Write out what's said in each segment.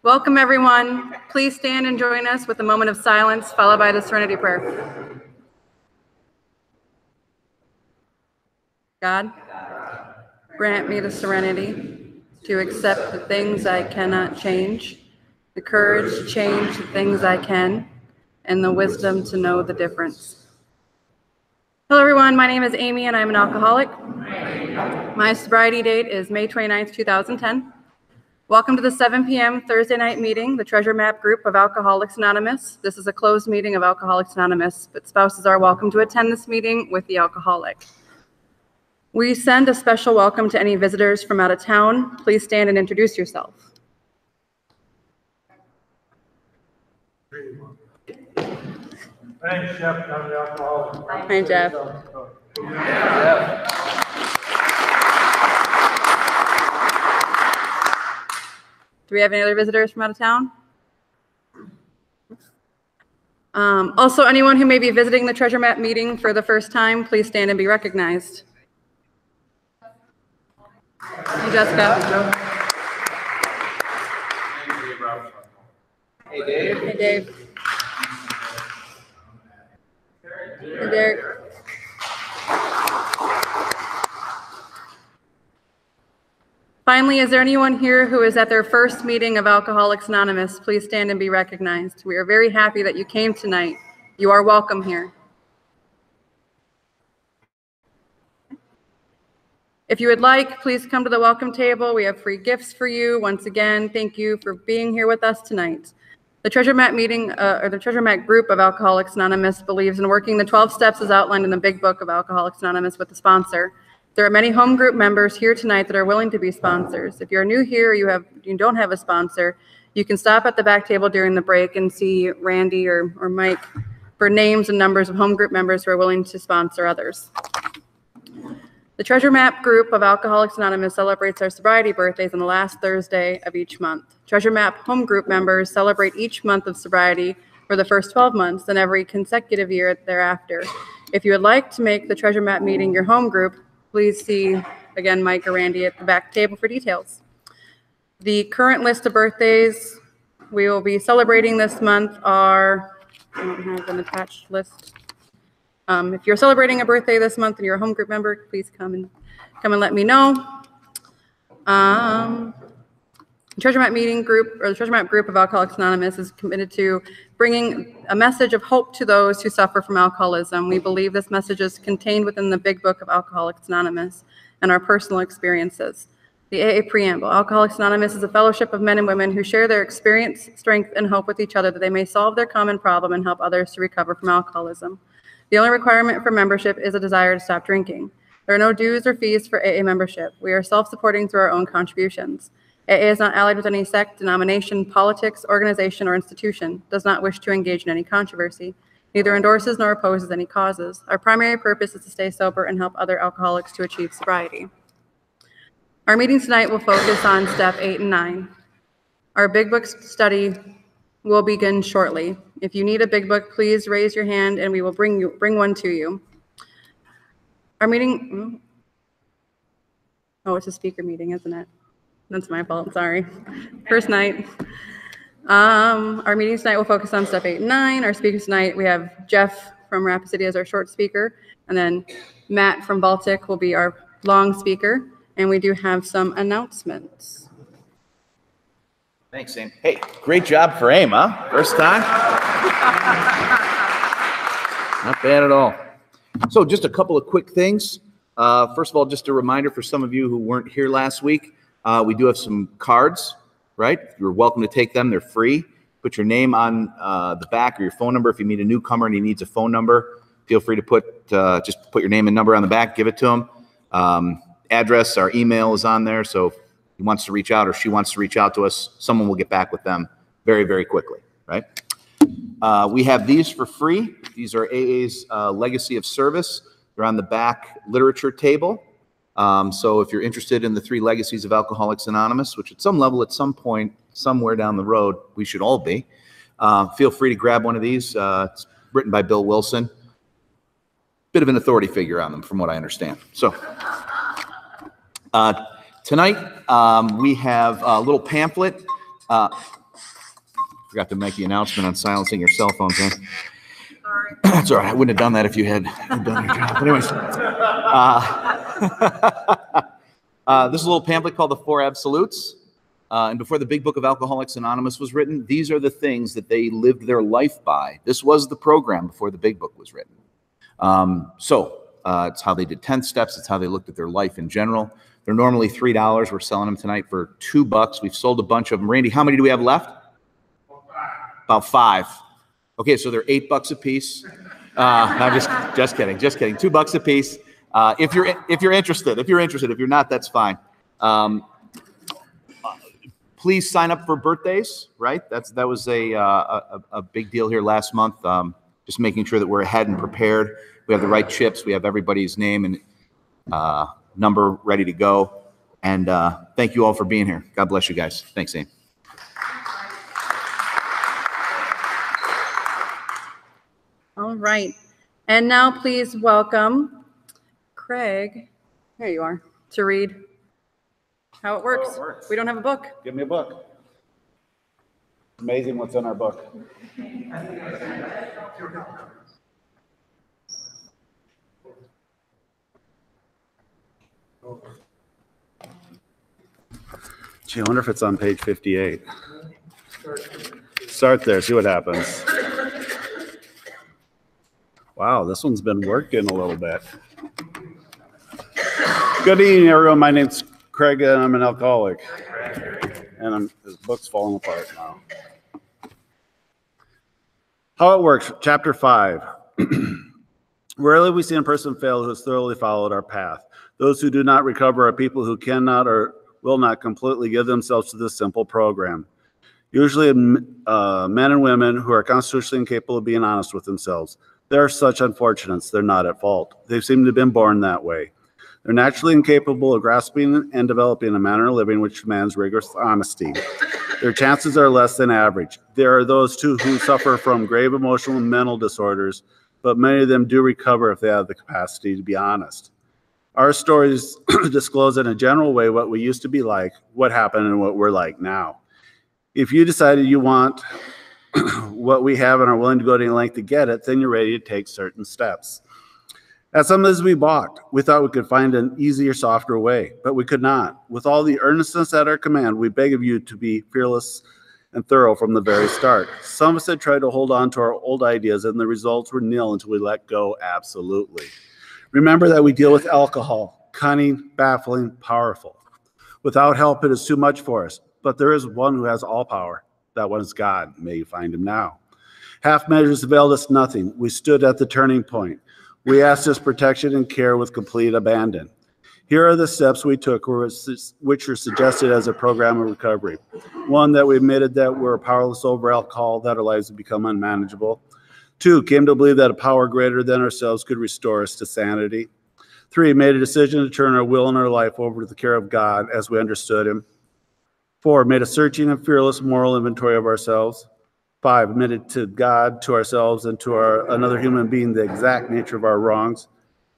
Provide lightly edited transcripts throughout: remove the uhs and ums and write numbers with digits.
Welcome, everyone. Please stand and join us with a moment of silence, followed by the Serenity Prayer. God, grant me the serenity to accept the things I cannot change, the courage to change the things I can, and the wisdom to know the difference. Hello, everyone. My name is Amy, and I'm an alcoholic. My sobriety date is May 29th, 2010. Welcome to the 7 p.m. Thursday night meeting, the Treasure Map Group of Alcoholics Anonymous. This is a closed meeting of Alcoholics Anonymous, but spouses are welcome to attend this meeting with the alcoholic. We send a special welcome to any visitors from out of town. Please stand and introduce yourself. Thanks, Jeff. I'm the alcoholic. Hi, Jeff. Do we have any other visitors from out of town? Also, anyone who may be visiting the Treasure Map meeting for the first time, please stand and be recognized. Hey, Jessica. Hey, Dave. Hey, Dave. Hey, Derek. Finally, is there anyone here who is at their first meeting of Alcoholics Anonymous? Please stand and be recognized. We are very happy that you came tonight. You are welcome here. If you would like, please come to the welcome table. We have free gifts for you. Once again, thank you for being here with us tonight. The Treasure Map meeting, or the Treasure Map group of Alcoholics Anonymous believes in working the 12 steps as outlined in the Big Book of Alcoholics Anonymous with the sponsor. There are many home group members here tonight that are willing to be sponsors. If you're new here or you don't have a sponsor, you can stop at the back table during the break and see Randy or Mike for names and numbers of home group members who are willing to sponsor others. The Treasure Map group of Alcoholics Anonymous celebrates our sobriety birthdays on the last Thursday of each month. Treasure Map home group members celebrate each month of sobriety for the first 12 months and every consecutive year thereafter. If you would like to make the Treasure Map meeting your home group, please see, again, Mike or Randy at the back table for details. The current list of birthdays we will be celebrating this month are, I don't have an attached list. If you're celebrating a birthday this month and you're a home group member, please come and let me know. The Treasure Map meeting group, or the Treasure Map group of Alcoholics Anonymous, is committed to bringing a message of hope to those who suffer from alcoholism. We believe this message is contained within the Big Book of Alcoholics Anonymous and our personal experiences. The AA Preamble. Alcoholics Anonymous is a fellowship of men and women who share their experience, strength, and hope with each other that they may solve their common problem and help others to recover from alcoholism. The only requirement for membership is a desire to stop drinking. There are no dues or fees for AA membership. We are self-supporting through our own contributions. AA is not allied with any sect, denomination, politics, organization, or institution, does not wish to engage in any controversy, neither endorses nor opposes any causes. Our primary purpose is to stay sober and help other alcoholics to achieve sobriety. Our meeting tonight will focus on step 8 and 9. Our Big Book study will begin shortly. If you need a Big Book, please raise your hand and we will bring one to you. Our meeting, it's a speaker meeting, isn't it? That's my fault, sorry. First night. Our meeting tonight will focus on step 8 and 9. Our speakers tonight, we have Jeff from Rapid City as our short speaker, and then Matt from Baltic will be our long speaker, and we do have some announcements. Thanks, Aim. Hey, great job for Aim, huh? First time? Not bad at all. So just a couple of quick things. First of all, just a reminder for some of you who weren't here last week, we do have some cards, right? You're welcome to take them. They're free. Put your name on the back or your phone number. If you meet a newcomer and he needs a phone number, feel free to just put your name and number on the back, give it to him. Address, our email is on there. So if he wants to reach out or she wants to reach out to us, someone will get back with them very, very quickly, right? We have these for free. These are AA's Legacy of Service. They're on the back literature table. So if you're interested in the 3 legacies of Alcoholics Anonymous, which at some level, at some point, somewhere down the road, we should all be, feel free to grab one of these. It's written by Bill Wilson. Bit of an authority figure on them, from what I understand. So tonight, we have a little pamphlet. Forgot to make the announcement on silencing your cell phones, huh? Sorry. That's all right. I wouldn't have done that if you had done your job. But anyways, this is a little pamphlet called The Four Absolutes. And before the Big Book of Alcoholics Anonymous was written, these are the things that they lived their life by. This was the program before the Big Book was written. It's how they did 10 steps. It's how they looked at their life in general. They're normally $3. We're selling them tonight for $2. We've sold a bunch of them. Randy, how many do we have left? About 5. Okay, so they're $8 a piece. I'm just kidding. $2 a piece. If you're interested. If you're not, that's fine. Please sign up for birthdays. Right, that was a big deal here last month. Just making sure that we're ahead and prepared. We have the right chips. We have everybody's name and number ready to go. And thank you all for being here. God bless you guys. Thanks, Amy. All right. And now please welcome Craig, there you are, to read how it works. We don't have a book. Give me a book. Amazing what's in our book. Gee, I wonder if it's on page 58. Start there, see what happens. Wow, this one's been working a little bit. Good evening, everyone. My name's Craig, and I'm an alcoholic. And this book's falling apart now. How it works, chapter 5. Rarely we see a person fail who has thoroughly followed our path. Those who do not recover are people who cannot or will not completely give themselves to this simple program. Usually men and women who are constitutionally incapable of being honest with themselves. There are such unfortunates. They're not at fault. They seem to have been born that way. They're naturally incapable of grasping and developing a manner of living which demands rigorous honesty. Their chances are less than average. There are those, too, who suffer from grave emotional and mental disorders, but many of them do recover if they have the capacity to be honest. Our stories disclose in a general way what we used to be like, what happened, and what we're like now. If you decided you want what we have and are willing to go to any length to get it, then you're ready to take certain steps. At some of this we balked. We thought we could find an easier, softer way, but we could not. With all the earnestness at our command, we beg of you to be fearless and thorough from the very start. Some of us had tried to hold on to our old ideas, and the results were nil until we let go absolutely. Remember that we deal with alcohol, cunning, baffling, powerful. Without help, it is too much for us, but there is one who has all power. That one is God. May you find him now. Half measures availed us nothing. We stood at the turning point. We asked his protection and care with complete abandon. Here are the steps we took, which are suggested as a program of recovery. 1, that we admitted that we're powerless over alcohol, that our lives would become unmanageable. 2, came to believe that a power greater than ourselves could restore us to sanity. 3, made a decision to turn our will and our life over to the care of God as we understood him. 4, made a searching and fearless moral inventory of ourselves. 5, admitted to God, to ourselves, and to another human being the exact nature of our wrongs.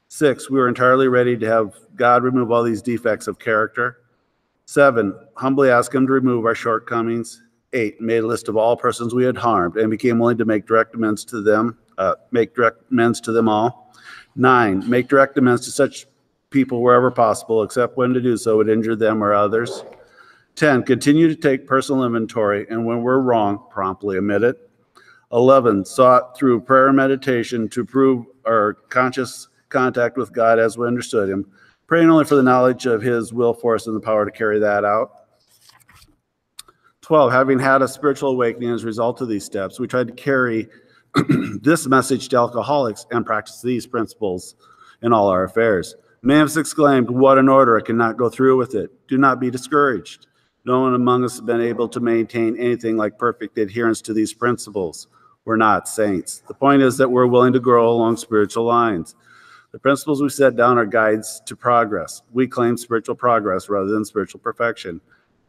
6, we were entirely ready to have God remove all these defects of character. 7, humbly asked him to remove our shortcomings. 8, made a list of all persons we had harmed and became willing to make direct amends to them, all. 9, make direct amends to such people wherever possible, except when to do so would injure them or others. 10, continue to take personal inventory, and when we're wrong, promptly admit it. 11, sought through prayer and meditation to prove our conscious contact with God as we understood him, praying only for the knowledge of his will for us and the power to carry that out. 12, having had a spiritual awakening as a result of these steps, we tried to carry this message to alcoholics and practice these principles in all our affairs. Many of us exclaimed, "What an order, I cannot go through with it." Do not be discouraged. No one among us has been able to maintain anything like perfect adherence to these principles. We're not saints. The point is that we're willing to grow along spiritual lines. The principles we set down are guides to progress. We claim spiritual progress rather than spiritual perfection.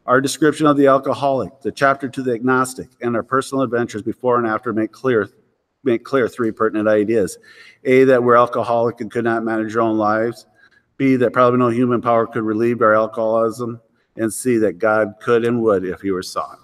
Our description of the alcoholic, the chapter to the agnostic, and our personal adventures before and after make clear 3 pertinent ideas. A, that we're alcoholic and could not manage our own lives. B, that probably no human power could relieve our alcoholism. And C, that God could and would if he were sought.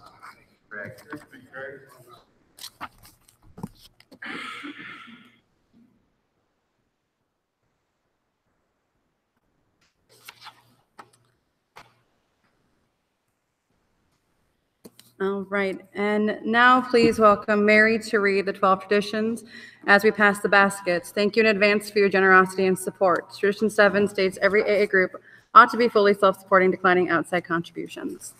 All right, and now please welcome Mary to read the 12 traditions as we pass the baskets. Thank you in advance for your generosity and support. Tradition 7 states every AA group ought to be fully self-supporting, declining outside contributions.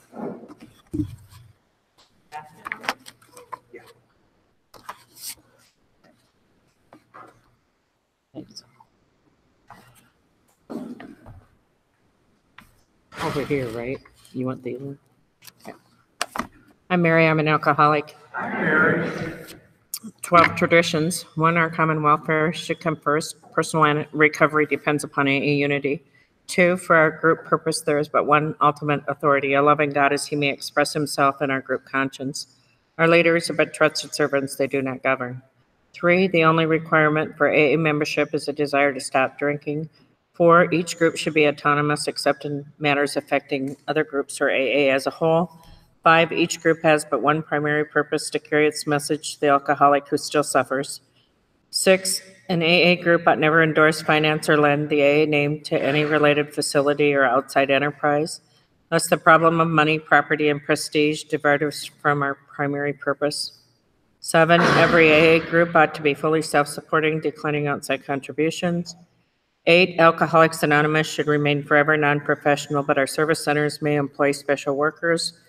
Over here, right? You want the other? Okay. I'm Mary. I'm an alcoholic. I'm Mary. 12 traditions. 1, our common welfare should come first. Personal recovery depends upon AA unity. 2, for our group purpose, there is but one ultimate authority, a loving God as he may express himself in our group conscience. Our leaders are but trusted servants, they do not govern. 3, the only requirement for AA membership is a desire to stop drinking. 4, each group should be autonomous except in matters affecting other groups or AA as a whole. 5, each group has but one primary purpose, to carry its message to the alcoholic who still suffers. 6, an AA group ought never endorse, finance, or lend the AA name to any related facility or outside enterprise, lest the problem of money, property, and prestige divert us from our primary purpose. 7, every AA group ought to be fully self-supporting, declining outside contributions. 8, Alcoholics Anonymous should remain forever non-professional, but our service centers may employ special workers.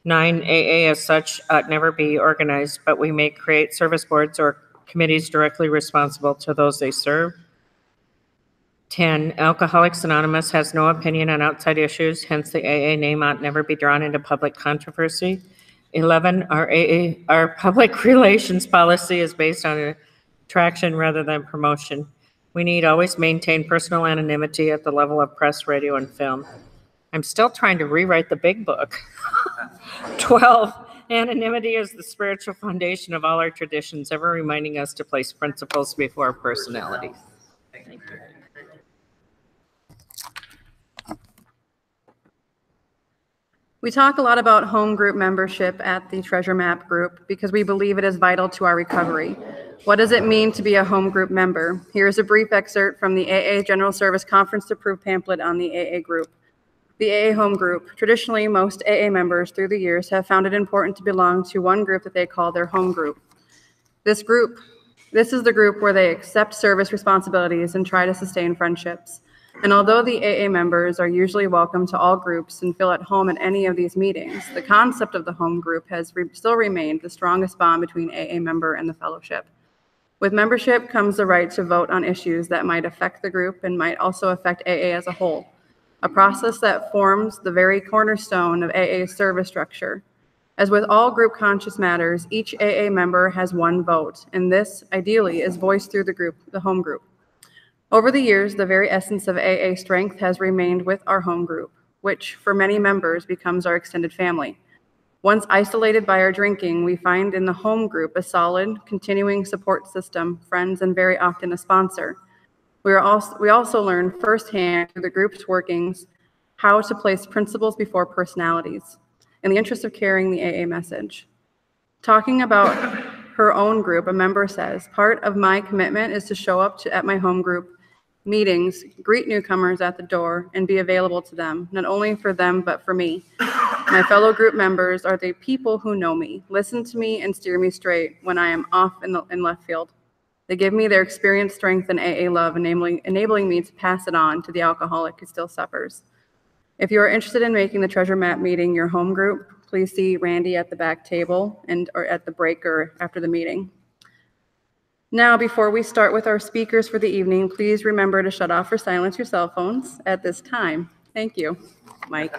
9, AA as such ought never be organized, but we may create service boards or committees directly responsible to those they serve. 10, Alcoholics Anonymous has no opinion on outside issues, hence the AA name ought never be drawn into public controversy. 11, our public relations policy is based on attraction rather than promotion. We need always maintain personal anonymity at the level of press, radio, and film. I'm still trying to rewrite the big book. 12, anonymity is the spiritual foundation of all our traditions, ever reminding us to place principles before personalities. Thank you. We talk a lot about home group membership at the Treasure Map group because we believe it is vital to our recovery. What does it mean to be a home group member? Here is a brief excerpt from the AA General Service Conference Approved pamphlet on the AA group. The AA home group. Traditionally, most AA members through the years have found it important to belong to one group that they call their home group. This is the group where they accept service responsibilities and try to sustain friendships. And although the AA members are usually welcome to all groups and feel at home at any of these meetings, the concept of the home group has still remained the strongest bond between AA member and the fellowship. With membership comes the right to vote on issues that might affect the group and might also affect AA as a whole, a process that forms the very cornerstone of AA's service structure. As with all group conscious matters, each AA member has one vote, and this, ideally, is voiced through the home group. Over the years, the very essence of AA strength has remained with our home group, which for many members becomes our extended family. Once isolated by our drinking, we find in the home group a solid, continuing support system, friends, and very often a sponsor. We also learn firsthand through the group's workings how to place principles before personalities in the interest of carrying the AA message. Talking about her own group, a member says, part of my commitment is to show up at my home group meetings, greet newcomers at the door, and be available to them, not only for them, but for me. My fellow group members are the people who know me, listen to me, and steer me straight when I am off in left field. They give me their experience, strength, and AA love, enabling me to pass it on to the alcoholic who still suffers. If you are interested in making the Treasure Map meeting your home group, please see Randy at the back table or at the break or after the meeting. Now, before we start with our speakers for the evening, please remember to shut off or silence your cell phones at this time. Thank you, Mike.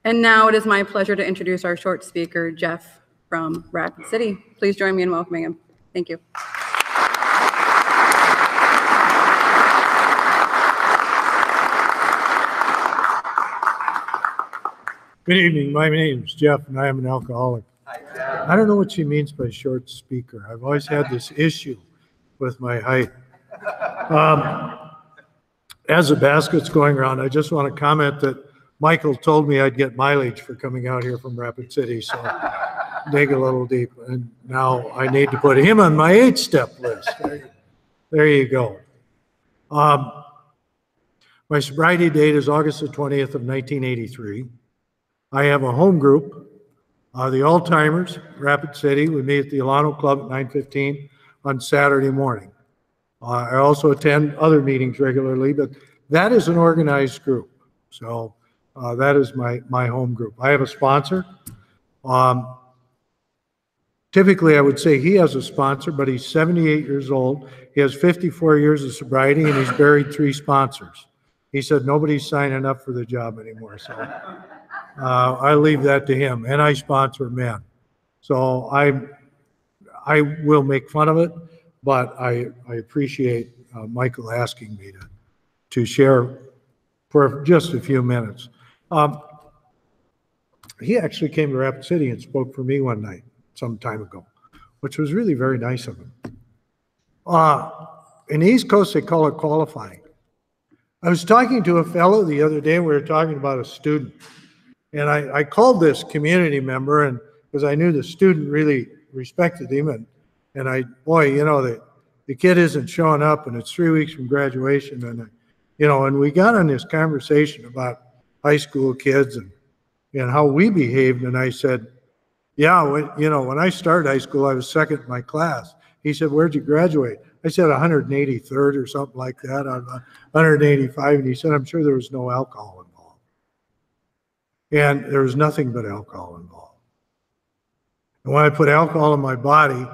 And now it is my pleasure to introduce our short speaker, Jeff from Rapid City. Please join me in welcoming him. Thank you. Good evening. My name is Jeff, and I am an alcoholic. I don't know what she means by short speaker. I've always had this issue with my height. As the basket's going around, I just want to comment that Michael told me I'd get mileage for coming out here from Rapid City, so dig a little deep. And now I need to put him on my 8-step list. There you go. My sobriety date is August the 20th of 1983. I have a home group, the Alzheimer's, Rapid City. We meet at the Alano Club at 9:15 on Saturday morning. I also attend other meetings regularly, but that is an organized group. So that is my home group. I have a sponsor. Typically, I would say he has a sponsor, but he's 78 years old. He has 54 years of sobriety, and he's buried 3 sponsors. He said nobody's signing up for the job anymore, so I leave that to him. And I sponsor men, so I will make fun of it, but I appreciate Michael asking me to share for just a few minutes. He actually came to Rapid City and spoke for me one night some time ago, which was really very nice of him. In the East Coast, they call it qualifying. I was talking to a fellow the other day, we were talking about a student, and I called this community member, and because I knew the student really respected him, and boy, you know, the kid isn't showing up, and it's 3 weeks from graduation, and you know, and we got on this conversation about high school kids and how we behaved, and I said, yeah, when I started high school, I was second in my class. He said, where'd you graduate? I said 183rd or something like that, 185, and he said, I'm sure there was no alcohol involved. And there was nothing but alcohol involved. And when I put alcohol in my body,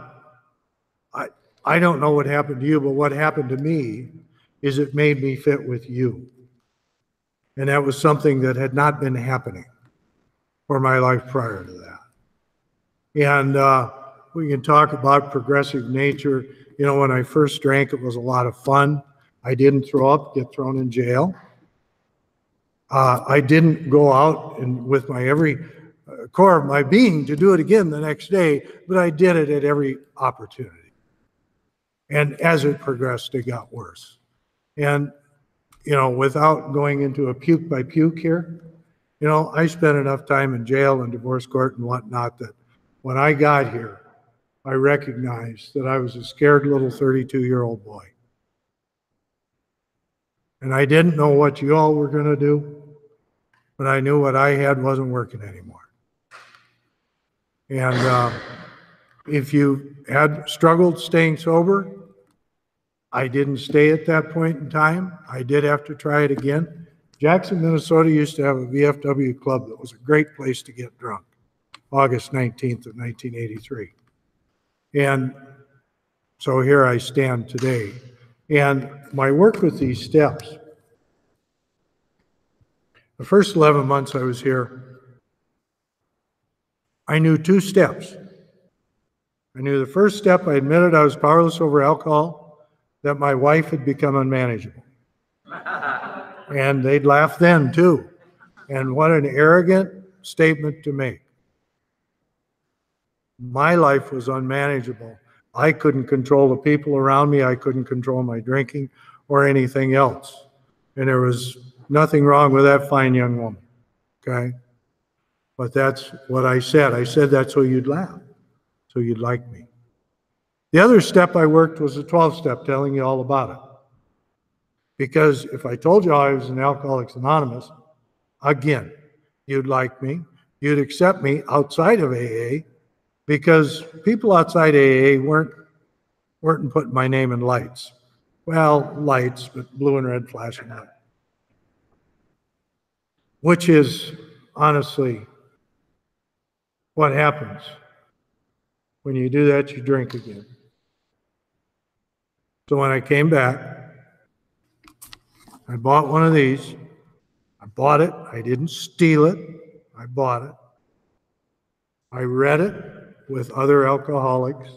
I don't know what happened to you, but what happened to me is it made me fit with you. And that was something that had not been happening for my life prior to that. And we can talk about progressive nature. You know, when I first drank, it was a lot of fun. I didn't throw up, get thrown in jail. I didn't go out and with my every core of my being to do it again the next day, but I did it at every opportunity. And as it progressed, it got worse. And, you know, without going into a puke by puke here, you know, I spent enough time in jail and divorce court and whatnot that when I got here, I recognized that I was a scared little 32-year-old boy. And I didn't know what you all were going to do, but I knew what I had wasn't working anymore. And if you had struggled staying sober, I didn't stay at that point in time. I did have to try it again. Jackson, Minnesota used to have a VFW club that was a great place to get drunk, August 19th of 1983. And so here I stand today. And my work with these steps, the first 11 months I was here, I knew 2 steps. I knew the first step, I admitted I was powerless over alcohol, that my wife had become unmanageable. And they'd laugh then too. And what an arrogant statement to make. My life was unmanageable. I couldn't control the people around me. I couldn't control my drinking or anything else. And there was nothing wrong with that fine young woman, okay? But that's what I said. I said that so you'd laugh, so you'd like me. The other step I worked was a 12-step, telling you all about it. Because if I told you I was in Alcoholics Anonymous, again, you'd like me, you'd accept me outside of AA, because people outside AA weren't putting my name in lights. Well, lights, but blue and red flashing light. Which is, honestly, what happens. When you do that, you drink again. So when I came back, I bought one of these. I bought it. I didn't steal it. I bought it. I read it with other alcoholics.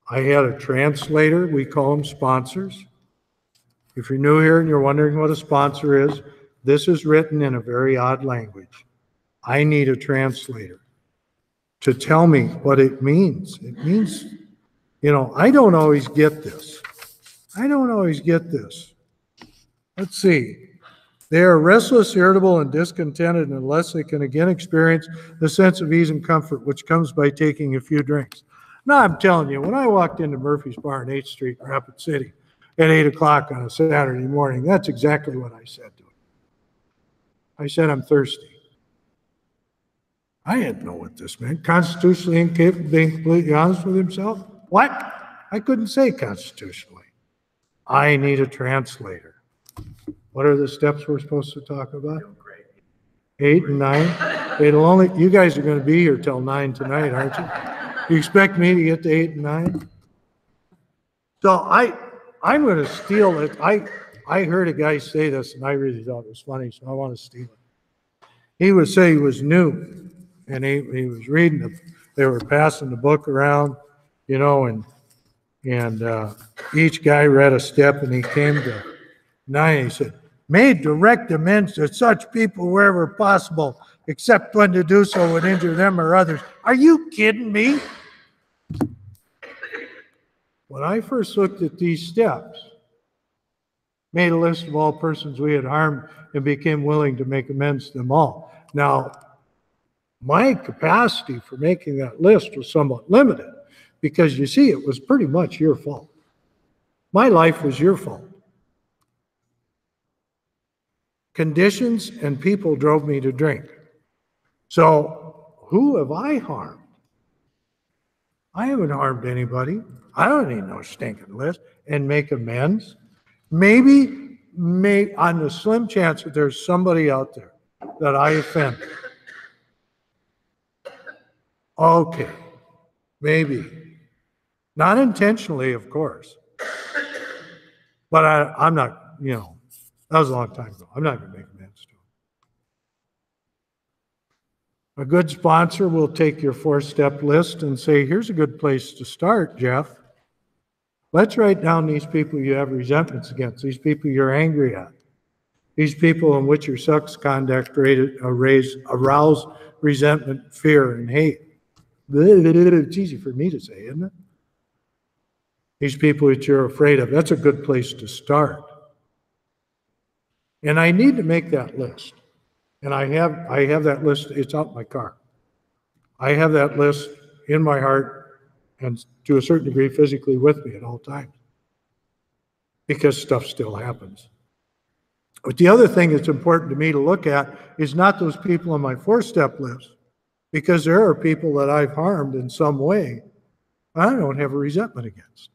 I had a translator. We call them sponsors. If you're new here and you're wondering what a sponsor is, this is written in a very odd language. I need a translator to tell me what it means. It means, you know, I don't always get this. I don't always get this. Let's see. They are restless, irritable, and discontented unless they can again experience the sense of ease and comfort which comes by taking a few drinks. Now, I'm telling you, when I walked into Murphy's Bar on 8th Street, Rapid City, at 8 o'clock on a Saturday morning, that's exactly what I said to him. I said, I'm thirsty. I didn't know what this meant. Constitutionally incapable of being completely honest with himself? What? I couldn't say constitutionally. I need a translator. What are the steps we're supposed to talk about? 8 and 9. You guys are going to be here till 9 tonight, aren't you? You expect me to get to 8 and 9? So I'm going to steal it. I heard a guy say this, and I really thought it was funny, so I want to steal it. He would say he was new, and he was reading they were passing the book around, you know, and each guy read a step, and he came to 9. He said, "Made direct amends to such people wherever possible, except when to do so would injure them or others." Are you kidding me? When I first looked at these steps, made a list of all persons we had harmed and became willing to make amends to them all. Now, my capacity for making that list was somewhat limited because, you see, it was pretty much your fault. My life was your fault. Conditions and people drove me to drink. So who have I harmed? I haven't harmed anybody. I don't need no stinking list. And make amends. Maybe on the slim chance that there's somebody out there that I offended. Okay, maybe. Not intentionally, of course. But I'm not, you know, that was a long time ago. I'm not going to make amends to him. A good sponsor will take your 4-step list and say, here's a good place to start, Jeff. Let's write down these people you have resentments against, these people you're angry at, these people in which your sex conduct arouse resentment, fear, and hate. It's easy for me to say, isn't it? These people that you're afraid of, that's a good place to start. And I need to make that list. And I have that list, it's out in my car. I have that list in my heart and to a certain degree physically with me at all times. Because stuff still happens. But the other thing that's important to me to look at is not those people on my 4-step list. Because there are people that I've harmed in some way I don't have a resentment against.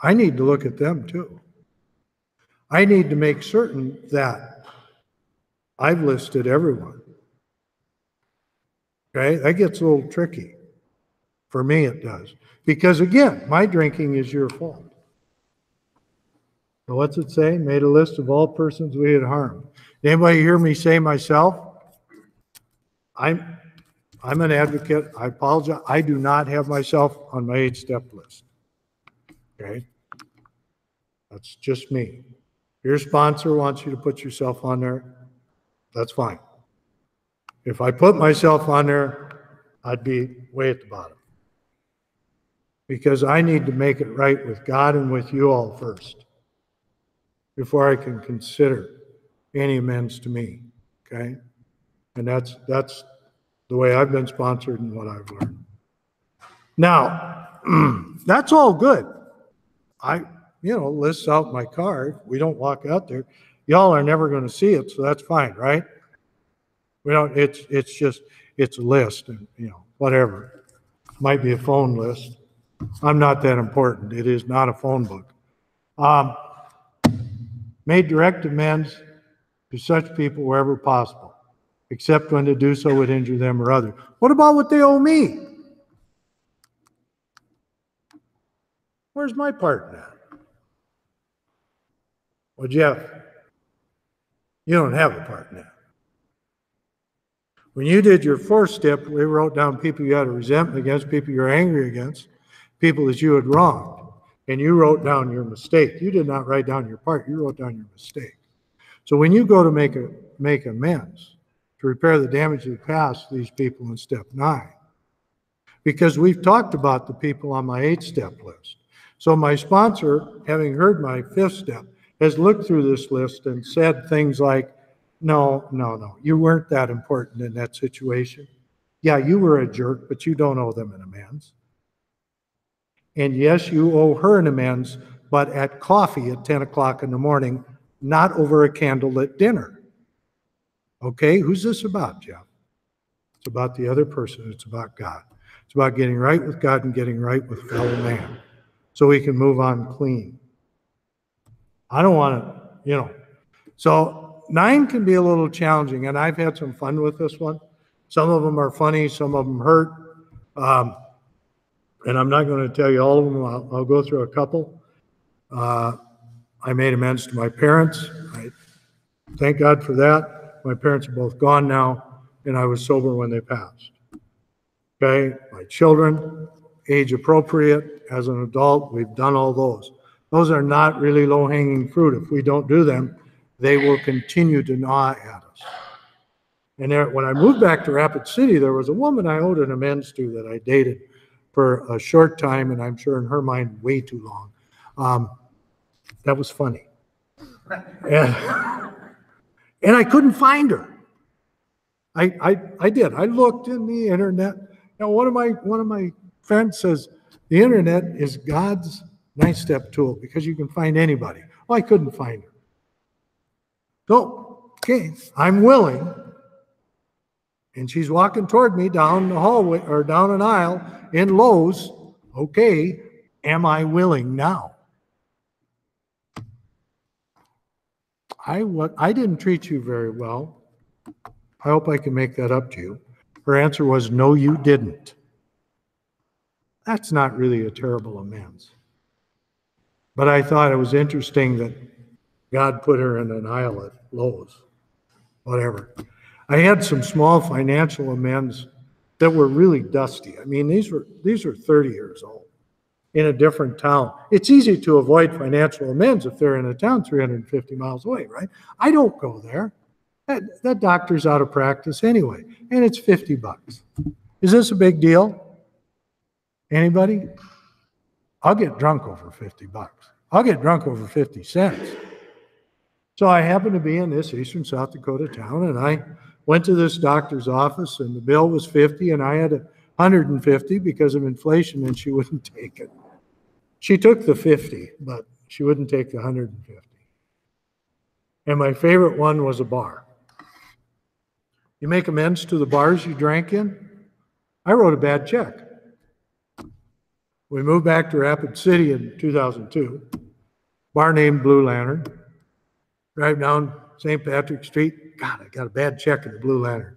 I need to look at them too. I need to make certain that I've listed everyone. Okay, that gets a little tricky. For me, it does. Because again, my drinking is your fault. So what's it say? Made a list of all persons we had harmed. Anybody hear me say myself? I'm an advocate. I apologize. I do not have myself on my 8-step list. Okay? That's just me. Your sponsor wants you to put yourself on there. That's fine. If I put myself on there, I'd be way at the bottom. Because I need to make it right with God and with you all first before I can consider any amends to me. Okay? And that's the way I've been sponsored and what I've learned. Now, that's all good. Lists out my car. We don't walk out there. Y'all are never going to see it, so that's fine, right? We don't. It's a list, and whatever. Might be a phone list. I'm not that important. It is not a phone book. Made direct amends to such people wherever possible, except when to do so would injure them or others. What about what they owe me? Where's my part in that? Well, Jeff, you don't have a part in that. When you did your 4-step, we wrote down people you had a resentment against, people you're angry against, people that you had wronged, and you wrote down your mistake. You did not write down your part, you wrote down your mistake. So when you go to make amends, to repair the damage of the past to these people in step 9, because we've talked about the people on my 8-step list. So my sponsor, having heard my 5th step, has looked through this list and said things like, no, you weren't that important in that situation. Yeah, you were a jerk, but you don't owe them an amends. And yes, you owe her an amends, but at coffee at 10 o'clock in the morning, not over a candlelit dinner. Okay, who's this about, Jeff? It's about the other person. It's about God. It's about getting right with God and getting right with fellow man so we can move on clean. I don't want to, So 9 can be a little challenging, and I've had some fun with this one. Some of them are funny, some of them hurt. And I'm not going to tell you all of them. I'll go through a couple. I made amends to my parents. I thank God for that. My parents are both gone now, and I was sober when they passed. Okay, my children, age appropriate, as an adult, we've done all those. Those are not really low-hanging fruit. If we don't do them, they will continue to gnaw at us. And when I moved back to Rapid City, there was a woman I owed an amends to that I dated for a short time, and I'm sure in her mind, way too long. That was funny. And I couldn't find her. I did. I looked in the internet. Now, one of my friends says the internet is God's nine-step tool because you can find anybody. Well, I couldn't find her. So, okay, I'm willing. And she's walking toward me down the hallway or down an aisle in Lowe's. Okay, am I willing now? I didn't treat you very well. I hope I can make that up to you. Her answer was, no, you didn't. That's not really a terrible amends. But I thought it was interesting that God put her in an aisle at Lowe's. Whatever. I had some small financial amends that were really dusty. I mean, these were 30 years old in a different town. It's easy to avoid financial amends if they're in a town 350 miles away, right? I don't go there. That doctor's out of practice anyway, and it's $50. Is this a big deal? Anybody? I'll get drunk over $50. I'll get drunk over 50 cents. So I happened to be in this eastern South Dakota town, and I went to this doctor's office, and the bill was $50, and I had $150 because of inflation, and she wouldn't take it. She took the $50, but she wouldn't take the $150. And my favorite one was a bar. You make amends to the bars you drank in? I wrote a bad check. We moved back to Rapid City in 2002. Bar named Blue Lantern. Drive down St. Patrick Street. God, I got a bad check in the Blue Lantern.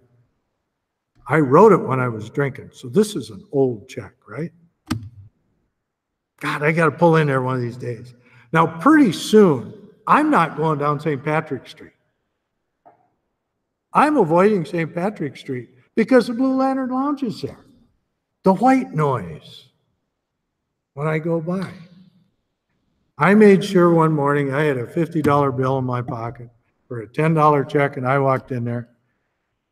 I wrote it when I was drinking. So this is an old check, right? God, I got to pull in there one of these days. Now, pretty soon, I'm not going down St. Patrick Street. I'm avoiding St. Patrick Street because the Blue Lantern Lounge is there. The white noise when I go by. I made sure one morning I had a $50 bill in my pocket for a $10 check, and I walked in there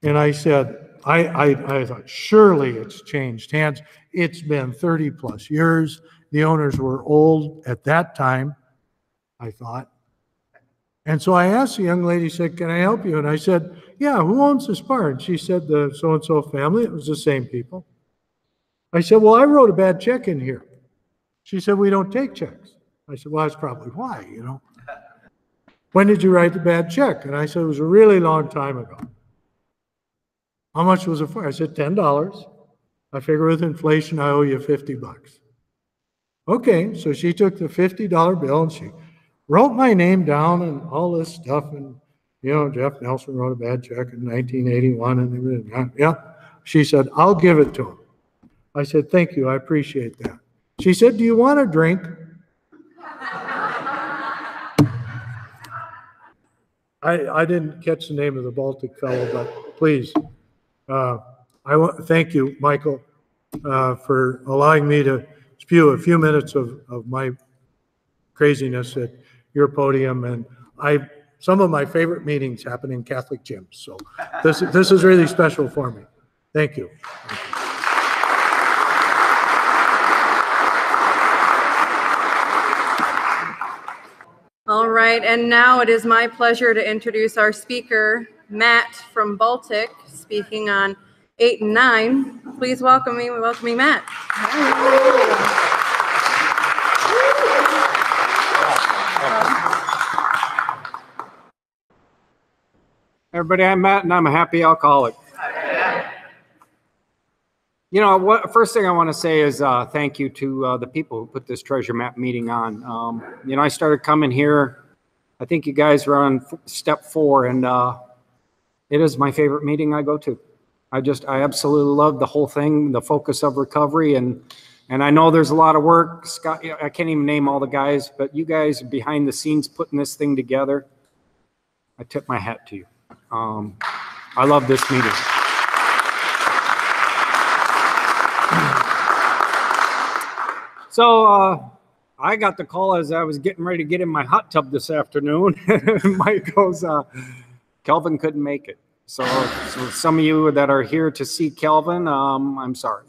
and I said, I thought, surely it's changed hands. It's been 30 plus years. The owners were old at that time, I thought. And so I asked the young lady, said, can I help you? And I said, yeah, who owns this bar? And she said, the so-and-so family. It was the same people. I said, well, I wrote a bad check in here. She said, we don't take checks. I said, well, that's probably why, When did you write the bad check? And I said, it was a really long time ago. How much was it for? I said, $10. I figure with inflation, I owe you $50. Okay, so she took the $50 bill and she wrote my name down and all this stuff. And, Jeff Nelson wrote a bad check in 1981 and everything. Yeah. She said, I'll give it to him. I said, thank you. I appreciate that. She said, do you want a drink? I didn't catch the name of the Baltic fellow, but please, thank you, Michael, for allowing me to spew a few minutes of my craziness at your podium. And some of my favorite meetings happen in Catholic gyms. So this is really special for me. Thank you. All right, and now it is my pleasure to introduce our speaker, Matt from Baltic, speaking on 8 and 9. Please welcome me, Matt. Everybody, I'm Matt, and I'm a happy alcoholic. You know, what first thing I want to say is thank you to the people who put this treasure map meeting on. You know, I started coming here. I think you guys were on step 4, and it is my favorite meeting I go to. I absolutely love the whole thing, the focus of recovery, and I know there's a lot of work. Scott, I can't even name all the guys, but you guys behind the scenes putting this thing together, I tip my hat to you. I love this meeting. So I got the call as I was getting ready to get in my hot tub this afternoon. Mike goes, Kelvin couldn't make it. So some of you that are here to see Kelvin, I'm sorry.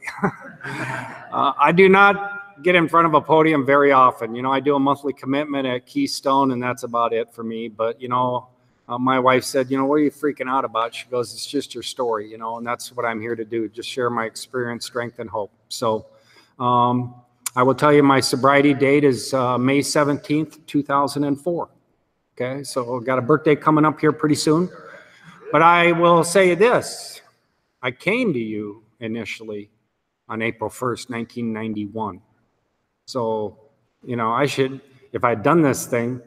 I do not get in front of a podium very often. You know, I do a monthly commitment at Keystone, and that's about it for me. But, you know, my wife said, you know, what are you freaking out about? She goes, it's just your story, you know, and that's what I'm here to do, just share my experience, strength, and hope. So I will tell you my sobriety date is May 17th, 2004. Okay, so I've got a birthday coming up here pretty soon. But I will say this, I came to you initially on April 1st, 1991. So, you know, I should, if I'd done this thing,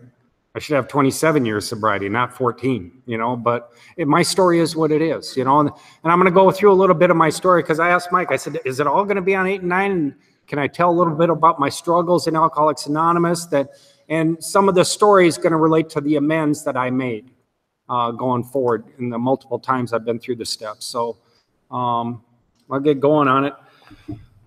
I should have 27 years sobriety, not 14, you know, but my story is what it is, you know, and I'm going to go through a little bit of my story because I asked Mike, I said, is it all going to be on 8 and 9? And can I tell a little bit about my struggles in Alcoholics Anonymous and some of the story is going to relate to the amends that I made going forward in the multiple times I've been through the steps. So I'll get going on it.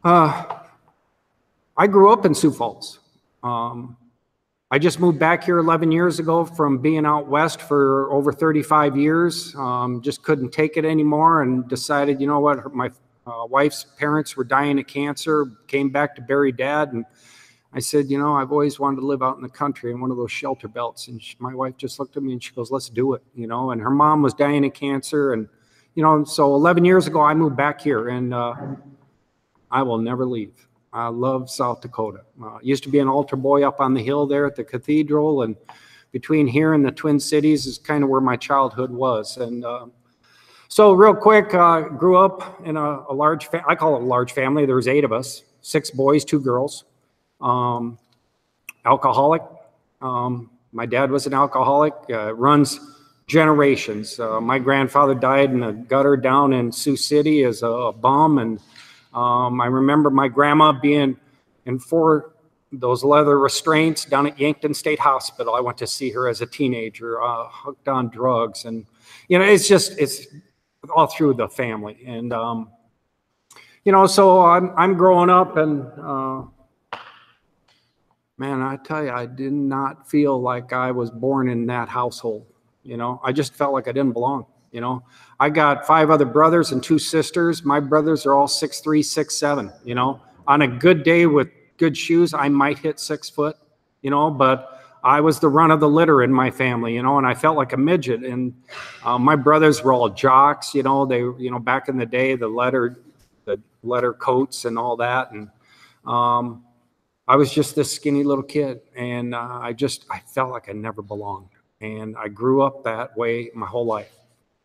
I grew up in Sioux Falls. I just moved back here 11 years ago from being out west for over 35 years. Just couldn't take it anymore and decided, you know what, my wife's parents were dying of cancer, came back to bury dad. And I said, you know, I've always wanted to live out in the country in one of those shelter belts. And my wife just looked at me and she goes, let's do it, you know, and her mom was dying of cancer. And, you know, so 11 years ago, I moved back here and I will never leave. I love South Dakota. Used to be an altar boy up on the hill there at the cathedral, and between here and the Twin Cities is kind of where my childhood was. And so real quick, grew up in a large, I call it a large family. There was 8 of us, 6 boys, 2 girls. Alcoholic. My dad was an alcoholic, runs generations. My grandfather died in a gutter down in Sioux City as a bum, and I remember my grandma being in 4 those leather restraints down at Yankton State Hospital. I went to see her as a teenager, hooked on drugs. And, you know, it's all through the family. And, you know, so I'm growing up and, man, I tell you, I did not feel like I was born in that household. You know, I just felt like I didn't belong. You know, I got 5 other brothers and 2 sisters. My brothers are all 6'3", 6'7", you know. On a good day with good shoes, I might hit 6 foot, you know, but I was the run of the litter in my family, you know, and I felt like a midget. And my brothers were all jocks, you know, they, you know, back in the day, the letter coats and all that. And I was just this skinny little kid. And I felt like I never belonged. And I grew up that way my whole life.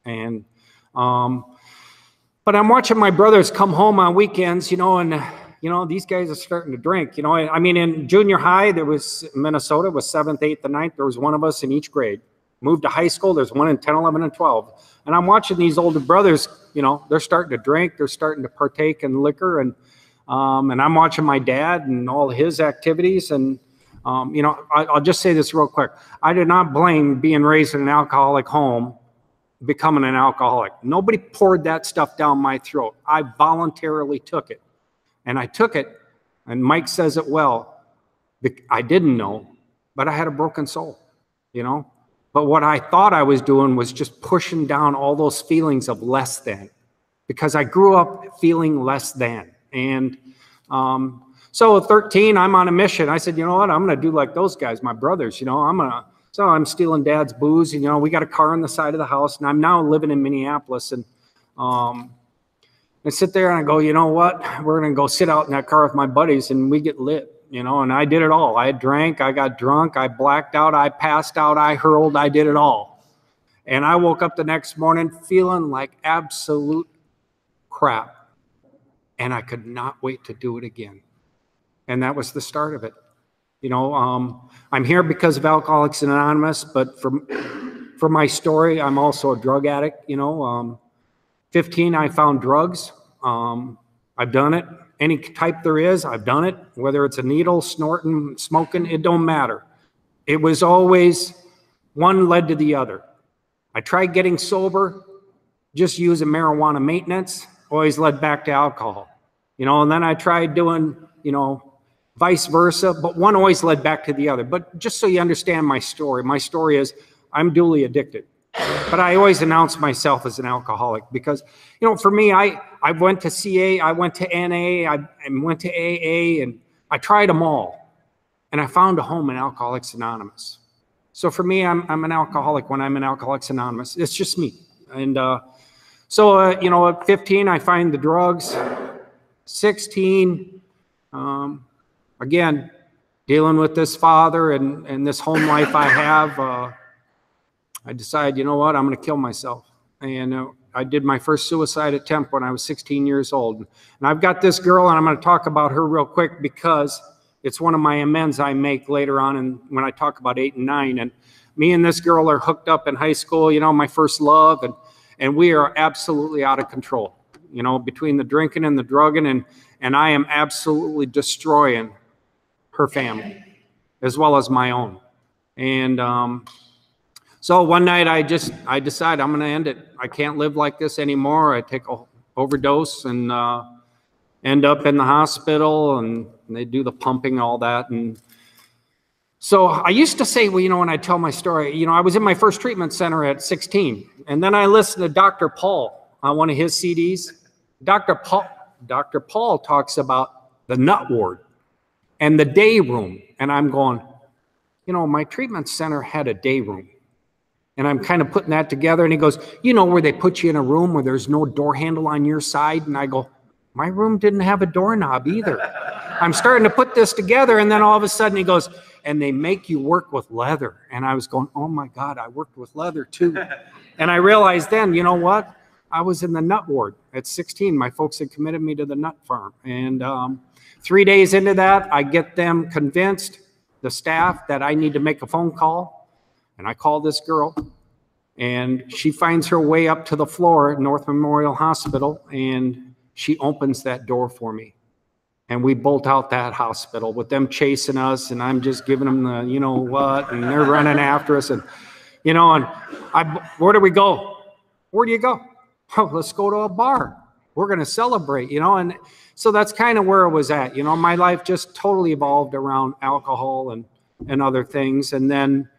And, but I'm watching my brothers come home on weekends, you know, and, you know, these guys are starting to drink, you know. I mean, in junior high, there was, Minnesota was 7th, 8th, and 9th. There was one of us in each grade. Moved to high school, there's one in 10, 11, and 12. And I'm watching these older brothers, you know, they're starting to drink, they're starting to partake in liquor. And I'm watching my dad and all his activities. And, you know, I'll just say this real quick. I did not blame being raised in an alcoholic home becoming an alcoholic. Nobody poured that stuff down my throat. I voluntarily took it. And I took it, and Mike says it well, I didn't know, but I had a broken soul, you know? But what I thought I was doing was just pushing down all those feelings of less than, because I grew up feeling less than. And so at 13, I'm on a mission. I said, you know what, I'm going to do like those guys, my brothers, you know, so I'm stealing dad's booze. And, you know, we got a car on the side of the house, and I'm now living in Minneapolis. And I sit there and I go, you know what? We're going to go sit out in that car with my buddies and we get lit, you know, and I did it all. I drank, I got drunk, I blacked out, I passed out, I hurled, I did it all. And I woke up the next morning feeling like absolute crap. and I could not wait to do it again. And that was the start of it. You know, I'm here because of Alcoholics Anonymous, but for my story, I'm also a drug addict. You know, 15, I found drugs. I've done it. Any type there is, I've done it. Whether it's a needle, snorting, smoking, it don't matter. It was always one led to the other. I tried getting sober, just using marijuana maintenance, always led back to alcohol. You know, and then I tried doing, you know, vice versa, but one always led back to the other. But just so you understand my story is I'm duly addicted. But I always announce myself as an alcoholic because, you know, for me, I went to CA, I went to NA, I went to AA, and I tried them all. And I found a home in Alcoholics Anonymous. So for me, I'm an alcoholic when I'm in Alcoholics Anonymous. It's just me. And you know, at 15, I find the drugs. 16, again, dealing with this father and this home life I have, I decided, you know what, I'm going to kill myself. And I did my first suicide attempt when I was 16 years old. And I've got this girl, and I'm going to talk about her real quick because it's one of my amends I make later on and when I talk about 8 and 9. And me and this girl are hooked up in high school, you know, my first love, and we are absolutely out of control, you know, between the drinking and the drugging, and I am absolutely destroying her family as well as my own. And so one night I decide I'm going to end it. I can't live like this anymore. I take an overdose and end up in the hospital, and they do the pumping, all that. And so I used to say, well, you know, when I tell my story, you know, I was in my first treatment center at 16, and then I listened to Dr. Paul on one of his CDs. Dr. Paul talks about the nut ward and the day room. And I'm going, you know, my treatment center had a day room. And I'm kind of putting that together. And he goes, you know, where they put you in a room where there's no door handle on your side? And I go, my room didn't have a doorknob either. I'm starting to put this together. And then all of a sudden he goes, and they make you work with leather. And I was going, oh my God, I worked with leather too. And I realized then, you know what? I was in the nut ward at 16. My folks had committed me to the nut farm. And 3 days into that, I get them convinced, the staff, that I need to make a phone call. And I call this girl, and she finds her way up to the floor at North Memorial Hospital, and she opens that door for me. And we bolt out that hospital with them chasing us, and I'm just giving them the, you know what, and they're running after us. And, you know, and where do we go? Where do you go? Oh, let's go to a bar. We're going to celebrate, you know. And so that's kind of where it was at. You know, my life just totally evolved around alcohol and other things. And then,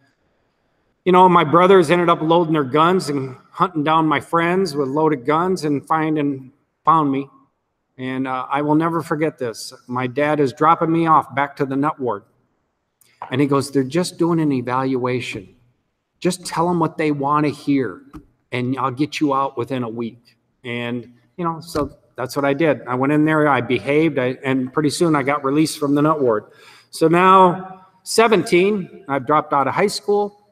you know, my brothers ended up loading their guns and hunting down my friends with loaded guns and found me. And I will never forget this. My dad is dropping me off back to the nut ward. And he goes, they're just doing an evaluation. Just tell them what they want to hear, and I'll get you out within a week. And, you know, so that's what I did. I went in there, I behaved, and pretty soon I got released from the nut ward. So now, 17, I've dropped out of high school.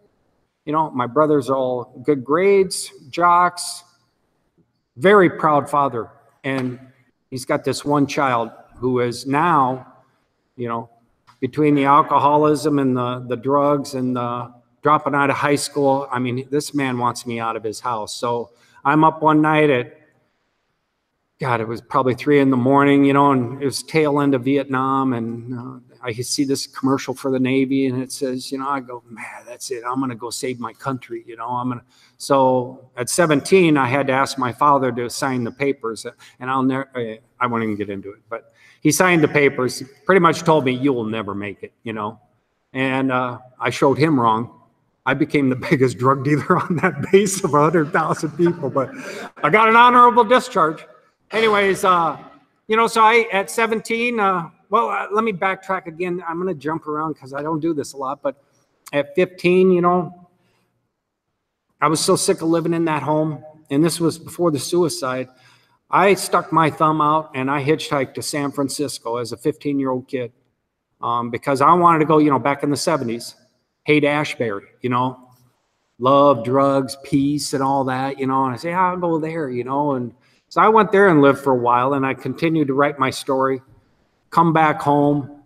You know, my brothers are all good grades, jocks, very proud father. And he's got this one child who is now, you know, between the alcoholism and the drugs and the dropping out of high school. I mean, this man wants me out of his house. So I'm up one night at, God, it was probably 3 in the morning, you know, and it was tail end of Vietnam. And I see this commercial for the Navy, and it says, you know, I go, man, that's it. I'm going to go save my country. You know, So at 17, I had to ask my father to sign the papers, and I won't even get into it, but he signed the papers, pretty much told me, you will never make it, you know, and I showed him wrong. I became the biggest drug dealer on that base of 100,000 people, but I got an honorable discharge. Anyways, you know, so at 17, let me backtrack again. I'm going to jump around because I don't do this a lot. But at 15, you know, I was so sick of living in that home. And this was before the suicide. I stuck my thumb out and I hitchhiked to San Francisco as a 15-year-old kid because I wanted to go, you know, back in the 70s, Haight-Ashbury, you know, love, drugs, peace, and all that, you know. And I say, I'll go there, you know. And So I went there and lived for a while, and I continued to write my story, come back home.